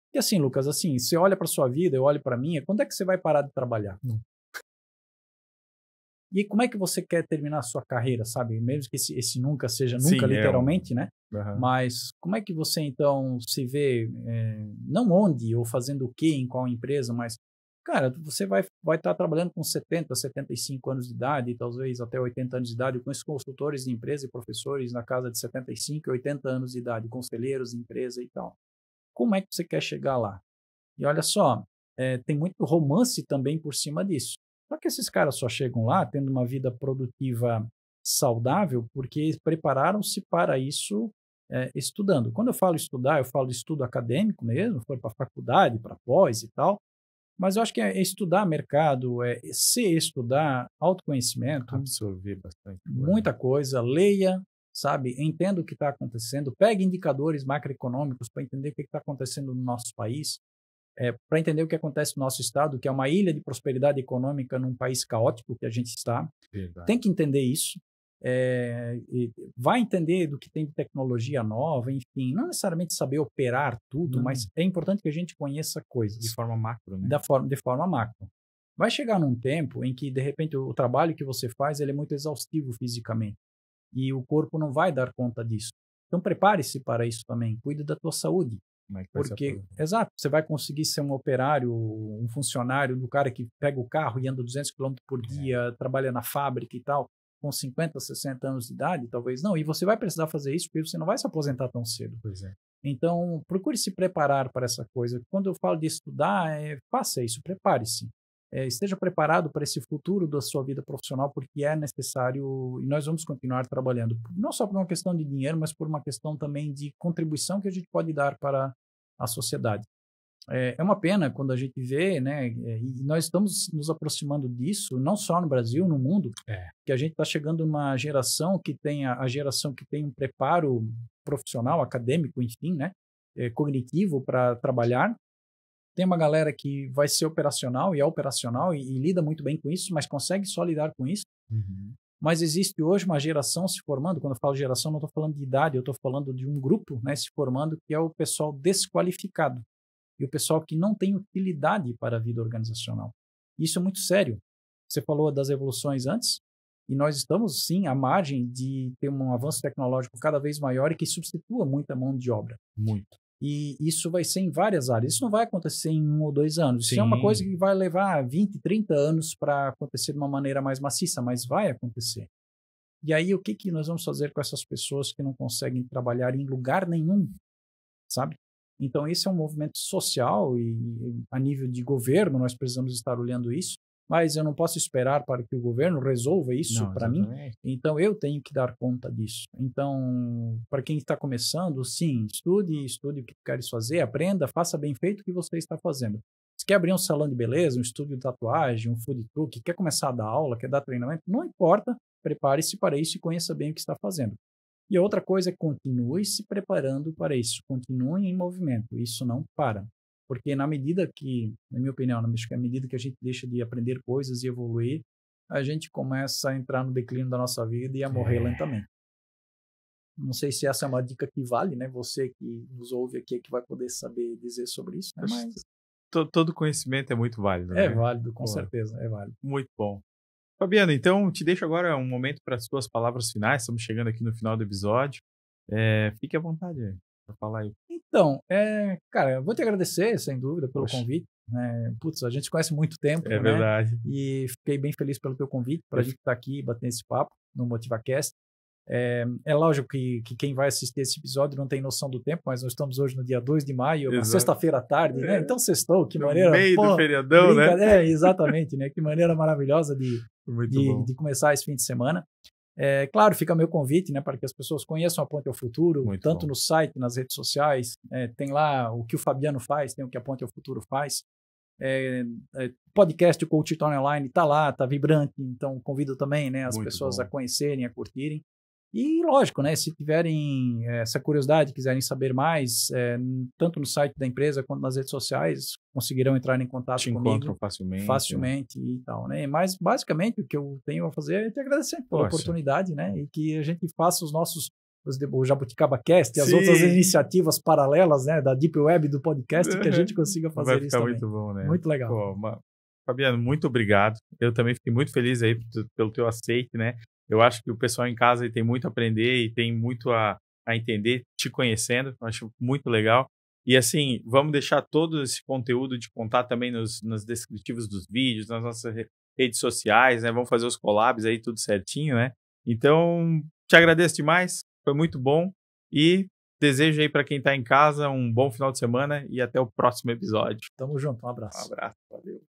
Porque assim, Lucas, assim, você olha para sua vida, eu olho para a minha, quando é que você vai parar de trabalhar? Não. E como é que você quer terminar a sua carreira, sabe? Mesmo que esse nunca seja nunca, literalmente, né? Uhum. Mas como é que você, então, se vê, não onde ou fazendo o quê, em qual empresa, mas, cara, você vai estar trabalhando com 70, 75 anos de idade, talvez até 80 anos de idade. Eu conheço consultores de empresa e professores na casa de 75 e 80 anos de idade, conselheiros de empresa e tal. Como é que você quer chegar lá? E olha só, tem muito romance também por cima disso. Só que esses caras só chegam lá tendo uma vida produtiva saudável porque prepararam-se para isso estudando. Quando eu falo estudar, eu falo de estudo acadêmico mesmo, foi para faculdade, para pós e tal, mas eu acho que é estudar mercado, se estudar autoconhecimento, absorver bastante coisa. Muita coisa, leia, sabe, entenda o que está acontecendo, pegue indicadores macroeconômicos para entender o que está acontecendo no nosso país, para entender o que acontece no nosso estado, que é uma ilha de prosperidade econômica num país caótico que a gente está. Verdade. Tem que entender isso. Vai entender do que tem de tecnologia nova, enfim, não necessariamente saber operar tudo, mas é importante que a gente conheça coisas. De forma macro, né? De forma macro. Vai chegar num tempo em que, de repente, o trabalho que você faz ele é muito exaustivo fisicamente e o corpo não vai dar conta disso. Então, prepare-se para isso também. Cuide da tua saúde. Porque, exato, você vai conseguir ser um operário, um funcionário do cara que pega o carro e anda 200 km por dia, trabalha na fábrica e tal, com 50, 60 anos de idade? Talvez não. E você vai precisar fazer isso porque você não vai se aposentar tão cedo. Pois é. Então, procure se preparar para essa coisa. Quando eu falo de estudar, faça isso, prepare-se. Esteja preparado para esse futuro da sua vida profissional, porque é necessário e nós vamos continuar trabalhando, não só por uma questão de dinheiro, mas por uma questão também de contribuição que a gente pode dar para a sociedade. É uma pena quando a gente vê, né, e nós estamos nos aproximando disso, não só no Brasil, no mundo, que a gente está chegando numa geração que tem a geração que tem um preparo profissional, acadêmico, enfim, né, cognitivo para trabalhar. Tem uma galera que vai ser operacional e é operacional e lida muito bem com isso, mas consegue só lidar com isso. Uhum. Mas existe hoje uma geração se formando, quando eu falo geração, não estou falando de idade, eu estou falando de um grupo, né, se formando, que é o pessoal desqualificado e o pessoal que não tem utilidade para a vida organizacional. Isso é muito sério. Você falou das evoluções antes, e nós estamos, sim, à margem de ter um avanço tecnológico cada vez maior e que substitua muita mão de obra. Muito. E isso vai ser em várias áreas. Isso não vai acontecer em 1 ou 2 anos. Sim. Isso é uma coisa que vai levar 20, 30 anos para acontecer de uma maneira mais maciça, mas vai acontecer. E aí, o que nós vamos fazer com essas pessoas que não conseguem trabalhar em lugar nenhum, sabe? Então, esse é um movimento social e a nível de governo nós precisamos estar olhando isso, mas eu não posso esperar para que o governo resolva isso para mim. Então, eu tenho que dar conta disso. Então, para quem está começando, sim, estude o que queres fazer, aprenda, faça bem feito o que você está fazendo. Se quer abrir um salão de beleza, um estúdio de tatuagem, um food truck, quer começar a dar aula, quer dar treinamento, não importa, prepare-se para isso e conheça bem o que está fazendo. E a outra coisa é continue se preparando para isso, continue em movimento, isso não para. Porque na medida que, na minha opinião, na medida que a gente deixa de aprender coisas e evoluir, a gente começa a entrar no declínio da nossa vida e a morrer lentamente. Não sei se essa é uma dica que vale, né? Você que nos ouve aqui é que vai poder saber dizer sobre isso, né? Mas todo conhecimento é muito válido, né? É válido, com certeza, é válido. Muito bom. Fabiano, então te deixo agora um momento para as suas palavras finais. Estamos chegando aqui no final do episódio. Fique à vontade para falar aí. Então, cara, eu vou te agradecer, sem dúvida, pelo convite. Putz, a gente se conhece há muito tempo, né? Verdade. E fiquei bem feliz pelo teu convite, para a gente estar aqui batendo esse papo no MotivaCast. É lógico que quem vai assistir esse episódio não tem noção do tempo, mas nós estamos hoje no dia 2 de maio, uma sexta-feira à tarde, né? Então sextou, que maneira... No meio do feriadão, né? Exatamente, né? Que maneira maravilhosa de começar esse fim de semana. Claro, fica meu convite, né, para que as pessoas conheçam a Ponte ao Futuro, tanto no site, nas redes sociais, tem lá o que o Fabiano faz, tem o que a Ponte ao Futuro faz. Podcast, o Coach Tony Online está lá, está vibrante, então convido também, né, as pessoas a conhecerem, a curtirem. E lógico, né, se tiverem essa curiosidade, quiserem saber mais, tanto no site da empresa quanto nas redes sociais, conseguirão entrar em contato comigo. Encontram facilmente e tal, né? Mas basicamente o que eu tenho a fazer é te agradecer pela oportunidade, né? E que a gente faça o Jabuticaba Cast e as outras iniciativas paralelas, né, da Deep Web do podcast, que a gente consiga fazer isso também. Vai ficar muito bom, né? Muito legal. Fabiano, muito obrigado. Eu também fiquei muito feliz aí pelo teu aceite, né? Eu acho que o pessoal em casa tem muito a aprender e tem muito a entender te conhecendo. Eu acho muito legal. E assim, vamos deixar todo esse conteúdo de contato também nos descritivos dos vídeos, nas nossas redes sociais, né? Vamos fazer os collabs aí tudo certinho, né? Então, te agradeço demais. Foi muito bom. E desejo aí para quem está em casa um bom final de semana e até o próximo episódio. Tamo junto. Um abraço. Um abraço. Valeu.